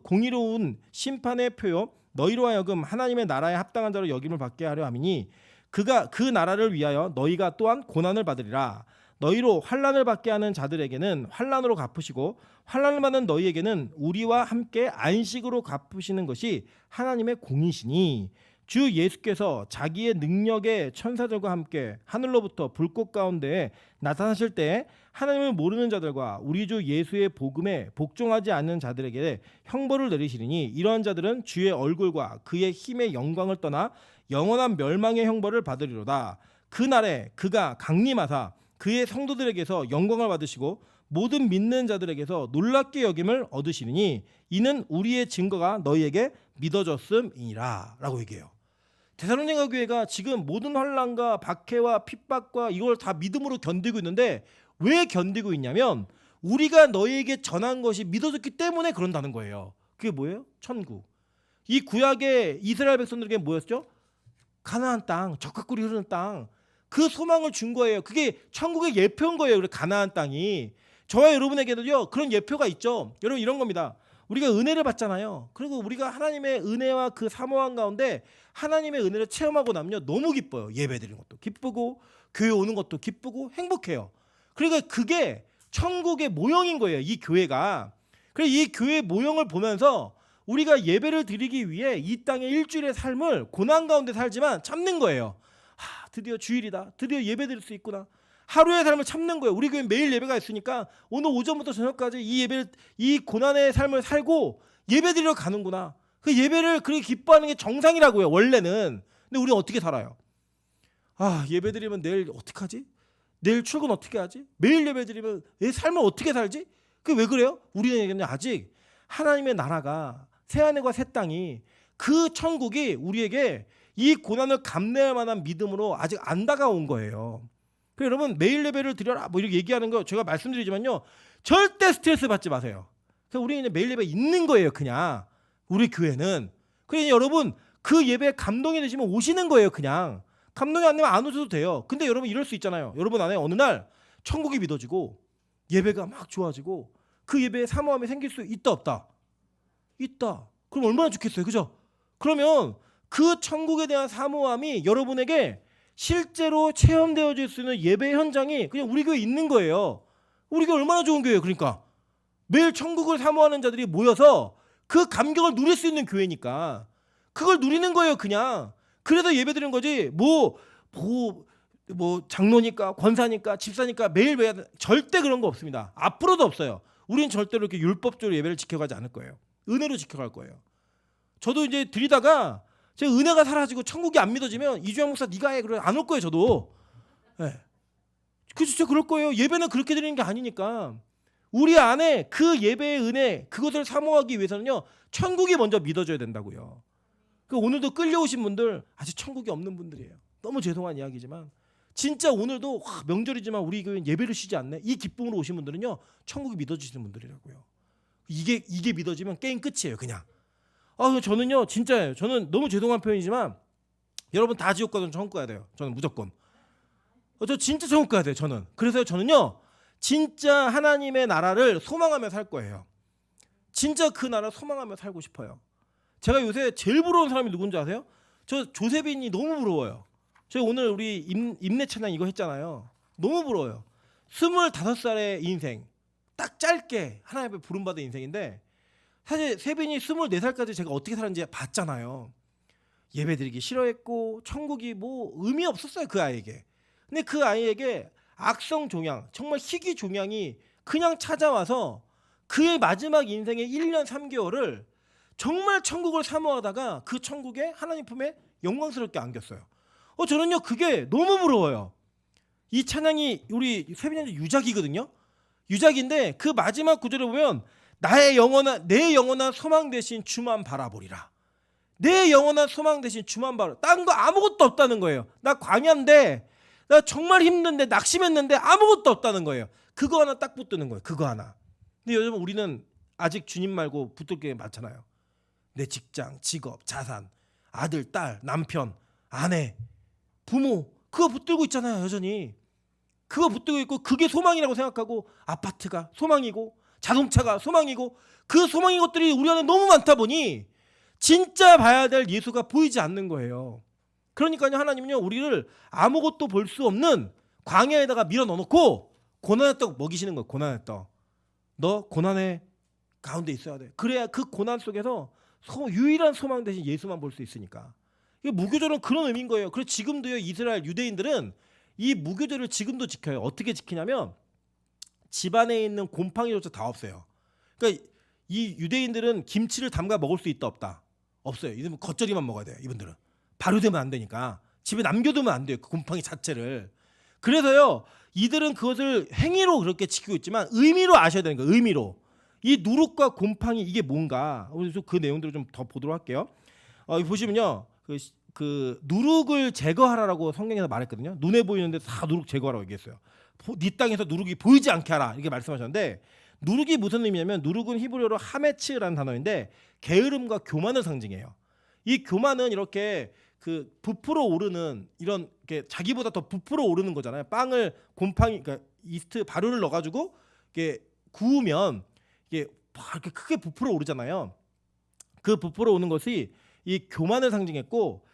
공의로운 심판의 표요 너희로 하여금 하나님의 나라에 합당한 자로 여김을 받게 하려 함이니 그가 그 나라를 위하여 너희가 또한 고난을 받으리라. 너희로 환난을 받게 하는 자들에게는 환난으로 갚으시고 환난을 받는 너희에게는 우리와 함께 안식으로 갚으시는 것이 하나님의 공이시니 주 예수께서 자기의 능력의 천사들과 함께 하늘로부터 불꽃 가운데에 나타나실 때 하나님을 모르는 자들과 우리 주 예수의 복음에 복종하지 않는 자들에게 형벌을 내리시리니 이러한 자들은 주의 얼굴과 그의 힘의 영광을 떠나 영원한 멸망의 형벌을 받으리로다. 그날에 그가 강림하사 그의 성도들에게서 영광을 받으시고 모든 믿는 자들에게서 놀랍게 여김을 얻으시리니 이는 우리의 증거가 너희에게 믿어졌음이니라 라고 얘기해요. 데살로니가 교회가 지금 모든 환난과 박해와 핍박과 이걸 다 믿음으로 견디고 있는데 왜 견디고 있냐면 우리가 너희에게 전한 것이 믿어졌기 때문에 그런다는 거예요. 그게 뭐예요? 천국. 이 구약의 이스라엘 백성들에게 뭐였죠? 가나안 땅, 젖과 꿀이 흐르는 땅. 그 소망을 준 거예요. 그게 천국의 예표인 거예요. 그래 가나안 땅이. 저와 여러분에게도요 그런 예표가 있죠. 여러분 이런 겁니다. 우리가 은혜를 받잖아요. 그리고 우리가 하나님의 은혜와 그 사모함 가운데 하나님의 은혜를 체험하고 나면요 너무 기뻐요. 예배 드리는 것도 기쁘고 교회 오는 것도 기쁘고 행복해요. 그러니까 그게 천국의 모형인 거예요. 이 교회가. 그래서 이 교회의 모형을 보면서 우리가 예배를 드리기 위해 이 땅의 일주일의 삶을 고난 가운데 살지만 참는 거예요. 드디어 주일이다. 드디어 예배 드릴 수 있구나. 하루의 삶을 참는 거예요. 우리 교회 매일 예배가 있으니까 오늘 오전부터 저녁까지 이 고난의 삶을 살고 예배 드리러 가는구나. 그 예배를 그렇게 기뻐하는 게 정상이라고요. 원래는. 근데 우리는 어떻게 살아요? 예배 드리면 내일 어떡하지? 내일 출근 어떻게 하지? 매일 예배 드리면 내 삶을 어떻게 살지? 그게 왜 그래요? 우리에게는 아직 하나님의 나라가 새하늘과 새 땅이 그 천국이 우리에게 이 고난을 감내할 만한 믿음으로 아직 안 다가온 거예요. 그래서 여러분 매일 예배를 드려라 뭐 이렇게 얘기하는 거 제가 말씀드리지만요 절대 스트레스 받지 마세요. 그래서 우리는 매일 예배 있는 거예요. 그냥 우리 교회는. 그래서 여러분 그 예배에 감동이 되시면 오시는 거예요. 그냥 감동이 안 되면 안 오셔도 돼요. 근데 여러분 이럴 수 있잖아요. 여러분 안에 어느 날 천국이 믿어지고 예배가 막 좋아지고 그 예배에 사모함이 생길 수 있다 없다? 있다. 그럼 얼마나 좋겠어요. 그죠? 그러면 그 천국에 대한 사모함이 여러분에게 실제로 체험되어질 수 있는 예배 현장이 그냥 우리 교회에 있는 거예요. 우리 교회 얼마나 좋은 교회예요. 그러니까 매일 천국을 사모하는 자들이 모여서 그 감격을 누릴 수 있는 교회니까 그걸 누리는 거예요. 그냥. 그래서 예배 드리는 거지 뭐 장로니까 권사니까 집사니까 매일 절대 그런 거 없습니다. 앞으로도 없어요. 우리는 절대로 이렇게 율법적으로 예배를 지켜가지 않을 거예요. 은혜로 지켜갈 거예요. 저도 이제 드리다가 제 은혜가 사라지고 천국이 안 믿어지면 이주영 목사 네가 해 그래 안 올 거예요. 저도. 네. 그렇죠. 그럴 거예요. 예배는 그렇게 드리는 게 아니니까 우리 안에 그 예배의 은혜 그것을 사모하기 위해서는요 천국이 먼저 믿어져야 된다고요. 그 오늘도 끌려오신 분들 아직 천국이 없는 분들이에요. 너무 죄송한 이야기지만 진짜 오늘도 명절이지만 우리 교회 예배를 쉬지 않네. 이 기쁨으로 오신 분들은요 천국이 믿어지시는 분들이라고요. 이게 믿어지면 게임 끝이에요 그냥. 저는요 진짜예요. 저는 너무 죄송한 표현이지만 여러분 다 지옥 가든 천국 가야 돼요. 저는 무조건. 저 진짜 천국 가야 돼요. 저는. 그래서 저는요 진짜 하나님의 나라를 소망하며 살 거예요. 진짜 그 나라 소망하며 살고 싶어요. 제가 요새 제일 부러운 사람이 누군지 아세요? 저 조세빈이 너무 부러워요. 저희 오늘 우리 임내 찬양 이거 했잖아요. 너무 부러워요. 25살의 인생 딱 짧게 하나님 앞에 부름받은 인생인데 사실 세빈이 24살까지 제가 어떻게 살았는지 봤잖아요. 예배드리기 싫어했고 천국이 뭐 의미 없었어요 그 아이에게. 근데 그 아이에게 악성 종양 정말 희귀 종양이 그냥 찾아와서 그의 마지막 인생의 1년 3개월을 정말 천국을 사모하다가 그 천국에 하나님 품에 영광스럽게 안겼어요. 저는요 그게 너무 부러워요. 이 찬양이 우리 세빈이한테 유작이거든요. 유작인데 그 마지막 구절을 보면 내 영원한 소망 대신 주만 바라보리라. 내 영원한 소망 대신 주만 바라. 딴 거 아무것도 없다는 거예요. 나 광야인데 나 정말 힘든데 낙심했는데 아무것도 없다는 거예요. 그거 하나 딱 붙드는 거예요. 그거 하나. 근데 요즘 우리는 아직 주님 말고 붙들 게 많잖아요. 내 직장, 직업, 자산, 아들, 딸, 남편, 아내, 부모 그거 붙들고 있잖아요. 여전히. 그거 붙들고 있고 그게 소망이라고 생각하고 아파트가 소망이고 자동차가 소망이고 그 소망인 것들이 우리 안에 너무 많다 보니 진짜 봐야 될 예수가 보이지 않는 거예요. 그러니까요 하나님은요 우리를 아무것도 볼 수 없는 광야에다가 밀어 넣어놓고 고난의 떡 먹이시는 거예요. 고난의 떡. 너 고난의 가운데 있어야 돼. 그래야 그 고난 속에서 유일한 소망 대신 예수만 볼 수 있으니까. 무교절은 그런 의미인 거예요. 그래서 지금도요 이스라엘 유대인들은 이 무교절을 지금도 지켜요. 어떻게 지키냐면 집안에 있는 곰팡이조차 다 없어요. 그러니까 이 유대인들은 김치를 담가 먹을 수 있다 없다 없어요. 이들은 겉절이만 먹어야 돼요. 이분들은 발효되면 안 되니까 집에 남겨두면 안 돼요. 그 곰팡이 자체를. 그래서요 이들은 그것을 행위로 그렇게 지키고 있지만 의미로 아셔야 되는 거예요. 의미로. 이 누룩과 곰팡이 이게 뭔가 그 내용들을 좀 더 보도록 할게요. 여기 보시면요 그 누룩을 제거하라라고 성경에서 말했거든요. 눈에 보이는데 다 누룩 제거하라고 얘기했어요. 네 땅에서 누룩이 보이지 않게 하라 이렇게 말씀하셨는데 누룩이 무슨 의미냐면 누룩은 히브리어로 하메츠라는 단어인데 게으름과 교만을 상징해요. 이 교만은 이렇게 그 부풀어 오르는 이런 이렇게 자기보다 더 부풀어 오르는 거잖아요. 빵을 곰팡이 그러니까 이스트 발효를 넣어가지고 이게 구우면 이게 막 이렇게 크게 부풀어 오르잖아요. 그 부풀어 오는 것이 이 교만을 상징했고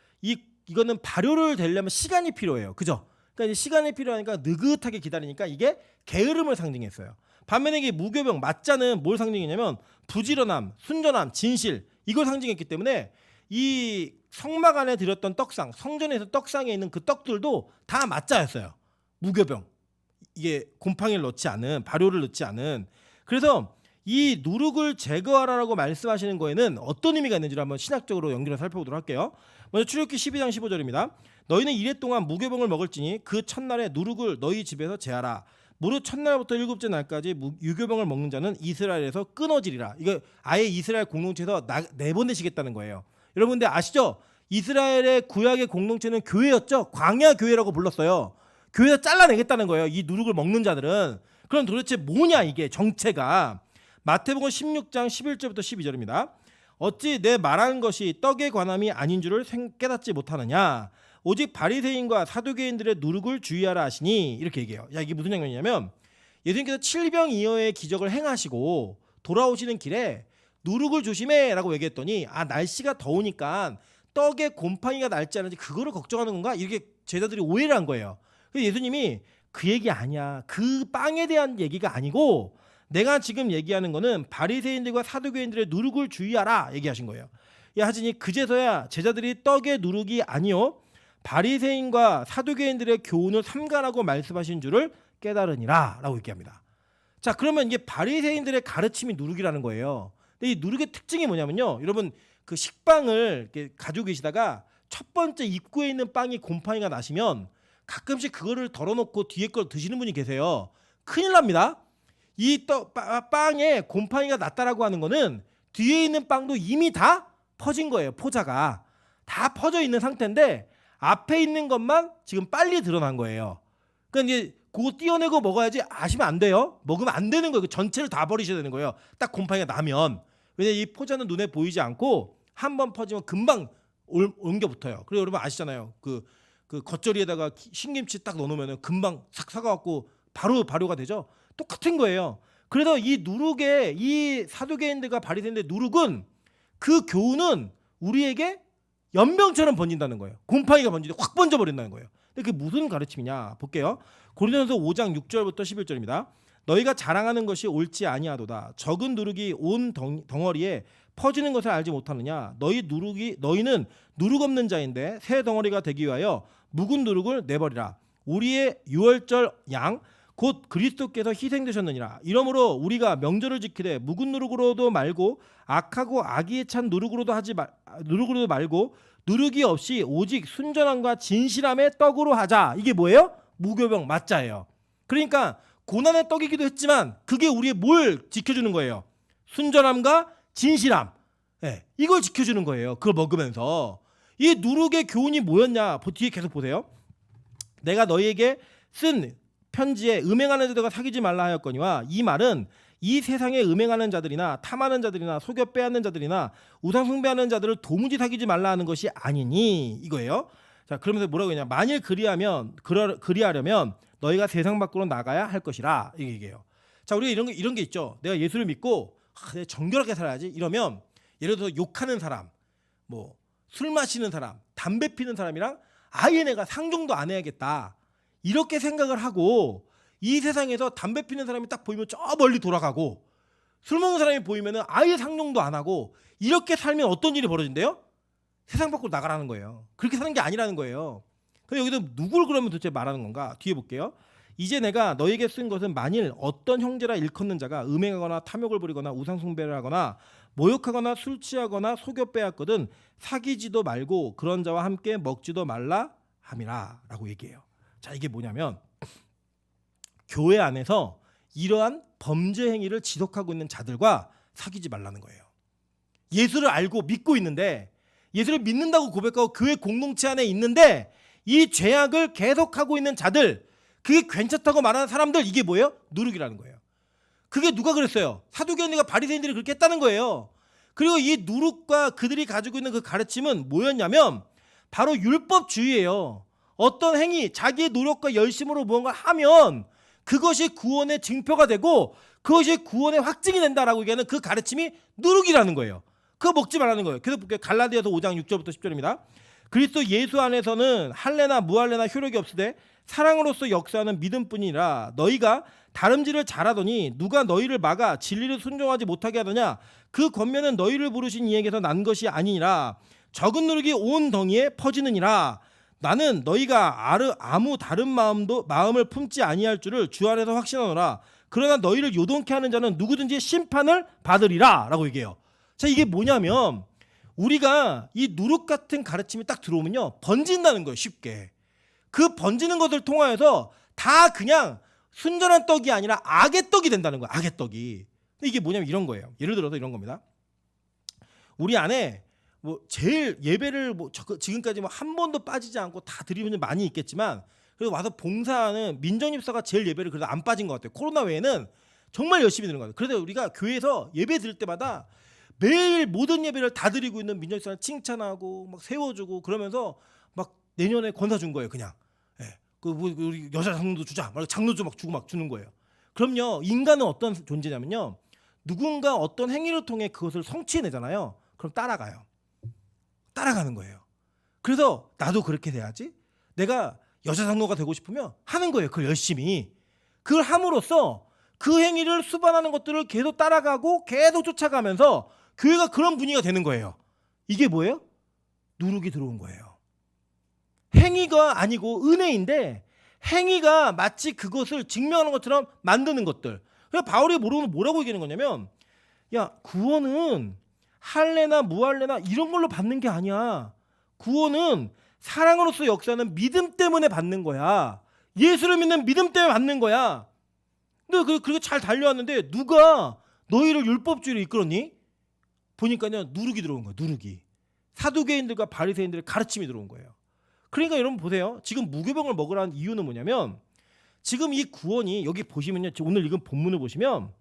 이거는 발효를 되려면 시간이 필요해요. 그죠? 그러니까 이제 시간이 필요하니까 느긋하게 기다리니까 이게 게으름을 상징했어요. 반면에 이게 무교병 맞자는 뭘 상징했냐면 부지런함, 순전함, 진실 이걸 상징했기 때문에 이 성막 안에 들였던 떡상, 성전에서 떡상에 있는 그 떡들도 다 맞자였어요. 무교병. 이게 곰팡이를 넣지 않은 발효를 넣지 않은. 그래서 이 누룩을 제거하라고 말씀하시는 거에는 어떤 의미가 있는지를 한번 신학적으로 연결해서 살펴보도록 할게요. 먼저 출애굽기 12장 15절입니다. 너희는 이래 동안 무교병을 먹을지니 그 첫날에 누룩을 너희 집에서 제하라. 무릇 첫날부터 일곱째 날까지 유교병을 먹는 자는 이스라엘에서 끊어지리라. 이거 아예 이스라엘 공동체에서 내보내시겠다는 거예요. 여러분들 아시죠? 이스라엘의 구약의 공동체는 교회였죠. 광야 교회라고 불렀어요. 교회에서 잘라내겠다는 거예요. 이 누룩을 먹는 자들은. 그럼 도대체 뭐냐 이게 정체가. 마태복음 16장 11절부터 12절입니다. 어찌 내 말하는 것이 떡의 관함이 아닌 줄을 깨닫지 못하느냐. 오직 바리새인과 사두개인들의 누룩을 주의하라 하시니 이렇게 얘기해요. 이게 무슨 장면이냐면 예수님께서 7병2여의 기적을 행하시고 돌아오시는 길에 누룩을 조심해라고 얘기했더니 날씨가 더우니까 떡에 곰팡이가 날지 않은지 그거를 걱정하는 건가? 이렇게 제자들이 오해를 한 거예요. 그래서 예수님이 그 얘기 아니야. 그 빵에 대한 얘기가 아니고 내가 지금 얘기하는 거는 바리새인들과 사두개인들의 누룩을 주의하라 얘기하신 거예요. 하시니 그제서야 제자들이 떡의 누룩이 아니요 바리새인과 사두개인들의 교훈을 삼가라고 말씀하신 줄을 깨달으니라 라고 얘기합니다. 자, 그러면 이게 바리새인들의 가르침이 누룩이라는 거예요. 근데 이 누룩의 특징이 뭐냐면요, 여러분 그 식빵을 이렇게 가지고 계시다가 첫 번째 입구에 있는 빵이 곰팡이가 나시면 가끔씩 그거를 덜어놓고 뒤에 걸 드시는 분이 계세요. 큰일 납니다. 이 빵에 곰팡이가 났다라고 하는 거는 뒤에 있는 빵도 이미 다 퍼진 거예요. 포자가 다 퍼져 있는 상태인데 앞에 있는 것만 지금 빨리 드러난 거예요. 그러니까 이제 그거 띄어내고 먹어야지 아시면 안 돼요. 먹으면 안 되는 거예요. 전체를 다 버리셔야 되는 거예요. 딱 곰팡이가 나면. 왜냐면 이 포자는 눈에 보이지 않고 한번 퍼지면 금방 옮겨 붙어요. 그리고 여러분 아시잖아요. 그 겉절이에다가 신김치 딱 넣어놓으면 금방 싹 사가갖고 바로 발효가 되죠. 똑같은 거예요. 그래서 이 누룩의 이 사두개인들과 바리새인들의 누룩은 그 교훈은 우리에게 연병처럼 번진다는 거예요. 곰팡이가 번지는데 확 번져버린다는 거예요. 근데 그게 무슨 가르침이냐 볼게요. 고린도전서 5장 6절부터 11절입니다. 너희가 자랑하는 것이 옳지 아니하도다. 적은 누룩이 온 덩어리에 퍼지는 것을 알지 못하느냐. 너희는 누룩 없는 자인데 새 덩어리가 되기 위하여 묵은 누룩을 내버리라. 우리의 유월절 양 곧 그리스도께서 희생되셨느니라. 이러므로 우리가 명절을 지키되 묵은 누룩으로도 말고 악하고 악의에 찬 누룩으로도 말고 누룩이 없이 오직 순전함과 진실함의 떡으로 하자. 이게 뭐예요? 무교병 맞자예요. 그러니까 고난의 떡이기도 했지만 그게 우리의 뭘 지켜주는 거예요? 순전함과 진실함. 네, 이걸 지켜주는 거예요. 그걸 먹으면서. 이 누룩의 교훈이 뭐였냐? 뒤에 계속 보세요. 내가 너희에게 쓴 편지에 음행하는 자들과 사귀지 말라 하였거니와 이 말은 이 세상에 음행하는 자들이나 탐하는 자들이나 속여 빼앗는 자들이나 우상 숭배하는 자들을 도무지 사귀지 말라 하는 것이 아니니 이거예요. 자, 그러면서 뭐라고 했냐? 만일 그리하려면 너희가 세상 밖으로 나가야 할 것이라 이게 얘기해요. 자, 우리가 이런 게 있죠. 내가 예수를 믿고 내가 정결하게 살아야지 이러면 예를 들어서 욕하는 사람, 뭐 술 마시는 사람, 담배 피는 사람이랑 아예 내가 상종도 안 해야겠다. 이렇게 생각을 하고 이 세상에서 담배 피는 사람이 딱 보이면 저 멀리 돌아가고 술 먹는 사람이 보이면 아예 상종도 안 하고 이렇게 살면 어떤 일이 벌어진대요? 세상 밖으로 나가라는 거예요. 그렇게 사는 게 아니라는 거예요. 그럼 여기서 누굴 그러면 도대체 말하는 건가? 뒤에 볼게요. 이제 내가 너에게 쓴 것은 만일 어떤 형제라 일컫는 자가 음행하거나 탐욕을 부리거나 우상 숭배를 하거나 모욕하거나 술 취하거나 속여 빼앗거든 사귀지도 말고 그런 자와 함께 먹지도 말라 함이라 라고 얘기해요. 자, 이게 뭐냐면 교회 안에서 이러한 범죄 행위를 지속하고 있는 자들과 사귀지 말라는 거예요. 예수를 알고 믿고 있는데 예수를 믿는다고 고백하고 교회 공동체 안에 있는데 이 죄악을 계속하고 있는 자들, 그게 괜찮다고 말하는 사람들, 이게 뭐예요? 누룩이라는 거예요. 그게 누가 그랬어요? 사두개인들과 바리새인들이 그렇게 했다는 거예요. 그리고 이 누룩과 그들이 가지고 있는 그 가르침은 뭐였냐면 바로 율법주의예요. 어떤 행위, 자기의 노력과 열심으로 무언가 하면 그것이 구원의 증표가 되고 그것이 구원의 확증이 된다라고 얘기하는 그 가르침이 누룩이라는 거예요. 그거 먹지 말라는 거예요. 그래서 볼게요. 갈라디아서 5장 6절부터 10절입니다. 그리스도 예수 안에서는 할례나 무할례나 효력이 없으되 사랑으로서 역사하는 믿음뿐이라. 너희가 다름질을 잘하더니 누가 너희를 막아 진리를 순종하지 못하게 하더냐. 그 권면은 너희를 부르신 이에게서 난 것이 아니니라. 적은 누룩이 온 덩이에 퍼지느니라. 나는 너희가 아무 다른 마음을 품지 아니할 줄을 주 안에서 확신하노라. 그러나 너희를 요동케 하는 자는 누구든지 심판을 받으리라 라고 얘기해요. 자, 이게 뭐냐면 우리가 이 누룩 같은 가르침이 딱 들어오면요 번진다는 거예요. 쉽게. 그 번지는 것을 통하여서 다 그냥 순전한 떡이 아니라 악의 떡이 된다는 거예요. 악의 떡이. 근데 이게 뭐냐면 이런 거예요. 예를 들어서 이런 겁니다. 우리 안에 뭐 제일 예배를 지금까지 한 번도 빠지지 않고 다 드리는 분 많이 있겠지만 그래서 와서 봉사하는 민정입사가 제일 예배를 그래도 안 빠진 것 같아요. 코로나 외에는 정말 열심히 드리는 것 같아요. 그래서 우리가 교회에서 예배 드릴 때마다 매일 모든 예배를 다 드리고 있는 민정입사를 칭찬하고 막 세워주고 그러면서 막 내년에 권사 준 거예요. 그냥 우리 여자 장로도 주자, 장로도 막 주고 막 주는 거예요. 그럼요, 인간은 어떤 존재냐면요, 누군가 어떤 행위를 통해 그것을 성취해내잖아요. 그럼 따라가는 거예요. 그래서 나도 그렇게 돼야지. 내가 여자 장로가 되고 싶으면 하는 거예요. 그걸 열심히. 그걸 함으로써 그 행위를 수반하는 것들을 계속 따라가고 계속 쫓아가면서 교회가 그런 분위기가 되는 거예요. 이게 뭐예요? 누룩이 들어온 거예요. 행위가 아니고 은혜인데 행위가 마치 그것을 증명하는 것처럼 만드는 것들. 그래서 바울이 뭐라고 얘기하는 거냐면, 야, 구원은 할례나 무할례나 이런 걸로 받는 게 아니야. 구원은 사랑으로서 역사하는 믿음 때문에 받는 거야. 예수를 믿는 믿음 때문에 받는 거야. 근데 그렇게 잘 달려왔는데 누가 너희를 율법주의로 이끌었니? 보니까요 누룩이 들어온 거예요. 누룩이. 사두개인들과 바리새인들의 가르침이 들어온 거예요. 그러니까 여러분 보세요. 지금 무교병을 먹으라는 이유는 뭐냐면 지금 이 구원이 여기 보시면요. 오늘 읽은 본문을 보시면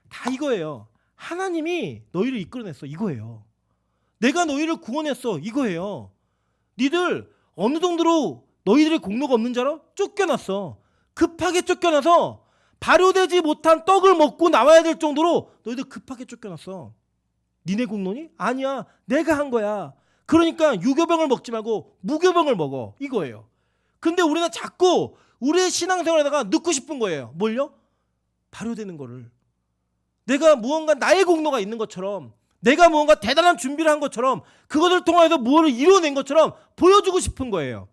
다 이거예요. 하나님이 너희를 이끌어냈어. 이거예요. 내가 너희를 구원했어. 이거예요. 니들 어느 정도로 너희들의 공로가 없는 줄 알아? 쫓겨났어. 급하게 쫓겨나서 발효되지 못한 떡을 먹고 나와야 될 정도로 너희들 급하게 쫓겨났어. 니네 공로니? 아니야. 내가 한 거야. 그러니까 유교병을 먹지 말고 무교병을 먹어. 이거예요. 근데 우리는 자꾸 우리의 신앙생활에다가 넣고 싶은 거예요. 뭘요? 발효되는 거를. 내가 무언가 나의 공로가 있는 것처럼 내가 무언가 대단한 준비를 한 것처럼 그것을 통해서 무엇을 이뤄낸 것처럼 보여주고 싶은 거예요.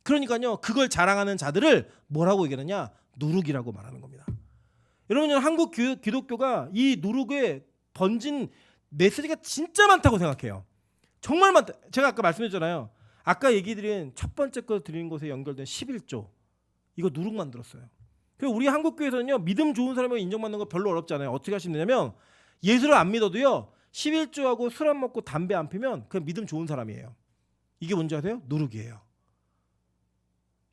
그러니까요. 그걸 자랑하는 자들을 뭐라고 얘기하느냐? 누룩이라고 말하는 겁니다. 여러분 한국 기독교가 이 누룩에 번진 메시지가 진짜 많다고 생각해요. 정말 많다. 제가 아까 말씀드렸잖아요. 아까 얘기 드린 첫 번째 거 드린 것에 연결된 11조. 이거 누룩 만들었어요. 그리고 우리 한국교회에서는요. 믿음 좋은 사람을 인정받는 거 별로 어렵지 않아요. 어떻게 하시면 되냐면 예수를 안 믿어도요. 11조하고 술 안 먹고 담배 안 피면 그냥 믿음 좋은 사람이에요. 이게 뭔지 아세요? 누룩이에요.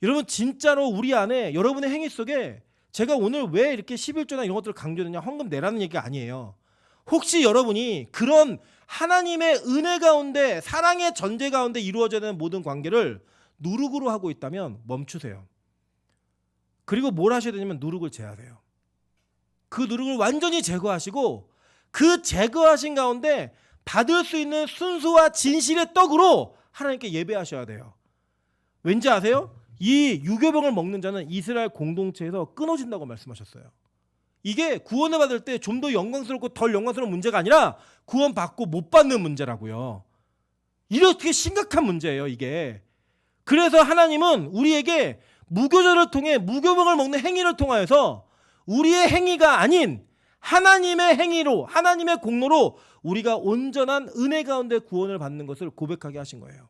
여러분 진짜로 우리 안에 여러분의 행위 속에 제가 오늘 왜 이렇게 11조나 이런 것들을 강조했느냐 헌금 내라는 얘기가 아니에요. 혹시 여러분이 그런 하나님의 은혜 가운데 사랑의 전제 가운데 이루어져야 되는 모든 관계를 누룩으로 하고 있다면 멈추세요. 그리고 뭘 하셔야 되냐면 누룩을 제하세요. 그 누룩을 완전히 제거하시고 그 제거하신 가운데 받을 수 있는 순수와 진실의 떡으로 하나님께 예배하셔야 돼요. 왠지 아세요? 이 유교병을 먹는 자는 이스라엘 공동체에서 끊어진다고 말씀하셨어요. 이게 구원을 받을 때 좀 더 영광스럽고 덜 영광스러운 문제가 아니라 구원받고 못 받는 문제라고요. 이렇게 심각한 문제예요, 이게. 그래서 하나님은 우리에게 무교절을 통해 무교병을 먹는 행위를 통하여서 우리의 행위가 아닌 하나님의 행위로 하나님의 공로로 우리가 온전한 은혜 가운데 구원을 받는 것을 고백하게 하신 거예요.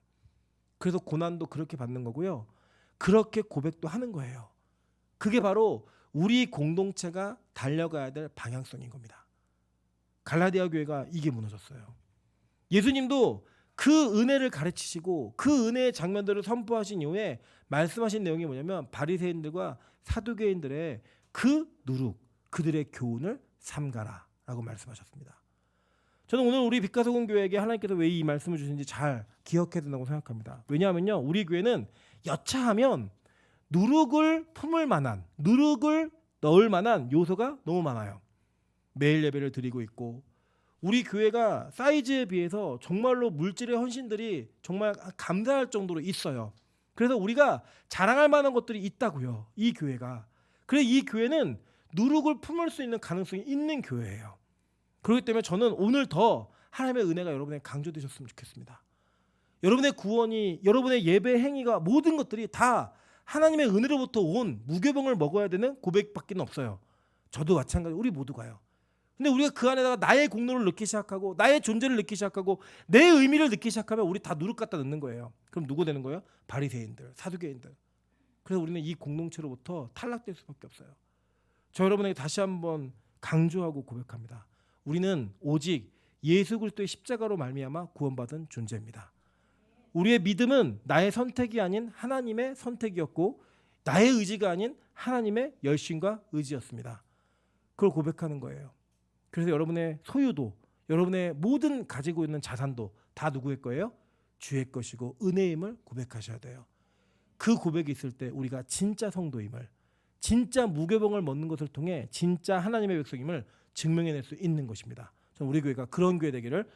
그래서 고난도 그렇게 받는 거고요. 그렇게 고백도 하는 거예요. 그게 바로 우리 공동체가 달려가야 될 방향성인 겁니다. 갈라디아 교회가 이게 무너졌어요. 예수님도 그 은혜를 가르치시고 그 은혜의 장면들을 선포하신 이후에 말씀하신 내용이 뭐냐면 바리새인들과 사두개인들의 그 누룩, 그들의 교훈을 삼가라 라고 말씀하셨습니다. 저는 오늘 우리 빛가서공 교회에게 하나님께서 왜 이 말씀을 주시는지 잘 기억해야 된다고 생각합니다. 왜냐하면요. 우리 교회는 여차하면 누룩을 품을 만한, 누룩을 넣을 만한 요소가 너무 많아요. 매일 예배를 드리고 있고 우리 교회가 사이즈에 비해서 정말로 물질의 헌신들이 정말 감사할 정도로 있어요. 그래서 우리가 자랑할 만한 것들이 있다고요. 이 교회가. 그래서 이 교회는 누룩을 품을 수 있는 가능성이 있는 교회예요. 그렇기 때문에 저는 오늘 더 하나님의 은혜가 여러분에게 강조되셨으면 좋겠습니다. 여러분의 구원이, 여러분의 예배 행위가 모든 것들이 다 하나님의 은혜로부터 온 무교병을 먹어야 되는 고백밖에 없어요. 저도 마찬가지, 우리 모두가요. 근데 우리가 그 안에다가 나의 공로를 넣기 시작하고 나의 존재를 넣기 시작하고 내 의미를 넣기 시작하면 우리 다 누룩 갖다 넣는 거예요. 그럼 누구 되는 거예요? 바리새인들, 사두개인들. 그래서 우리는 이 공동체로부터 탈락될 수밖에 없어요. 저 여러분에게 다시 한번 강조하고 고백합니다. 우리는 오직 예수 그리스도의 십자가로 말미암아 구원받은 존재입니다. 우리의 믿음은 나의 선택이 아닌 하나님의 선택이었고 나의 의지가 아닌 하나님의 열심과 의지였습니다. 그걸 고백하는 거예요. 그래서 여러분의 소유도 여러분의 모든 가지고 있는 자산도 다 누구의 거예요? 주의 것이고 은혜임을 고백하셔야 돼요. 그 고백이 있을 때 우리가 진짜 성도임을, 진짜 무교병을 먹는 것을 통해 진짜 하나님의 백성임을 증명해낼 수 있는 것입니다. 저는 우리 교회가 그런 교회 되기를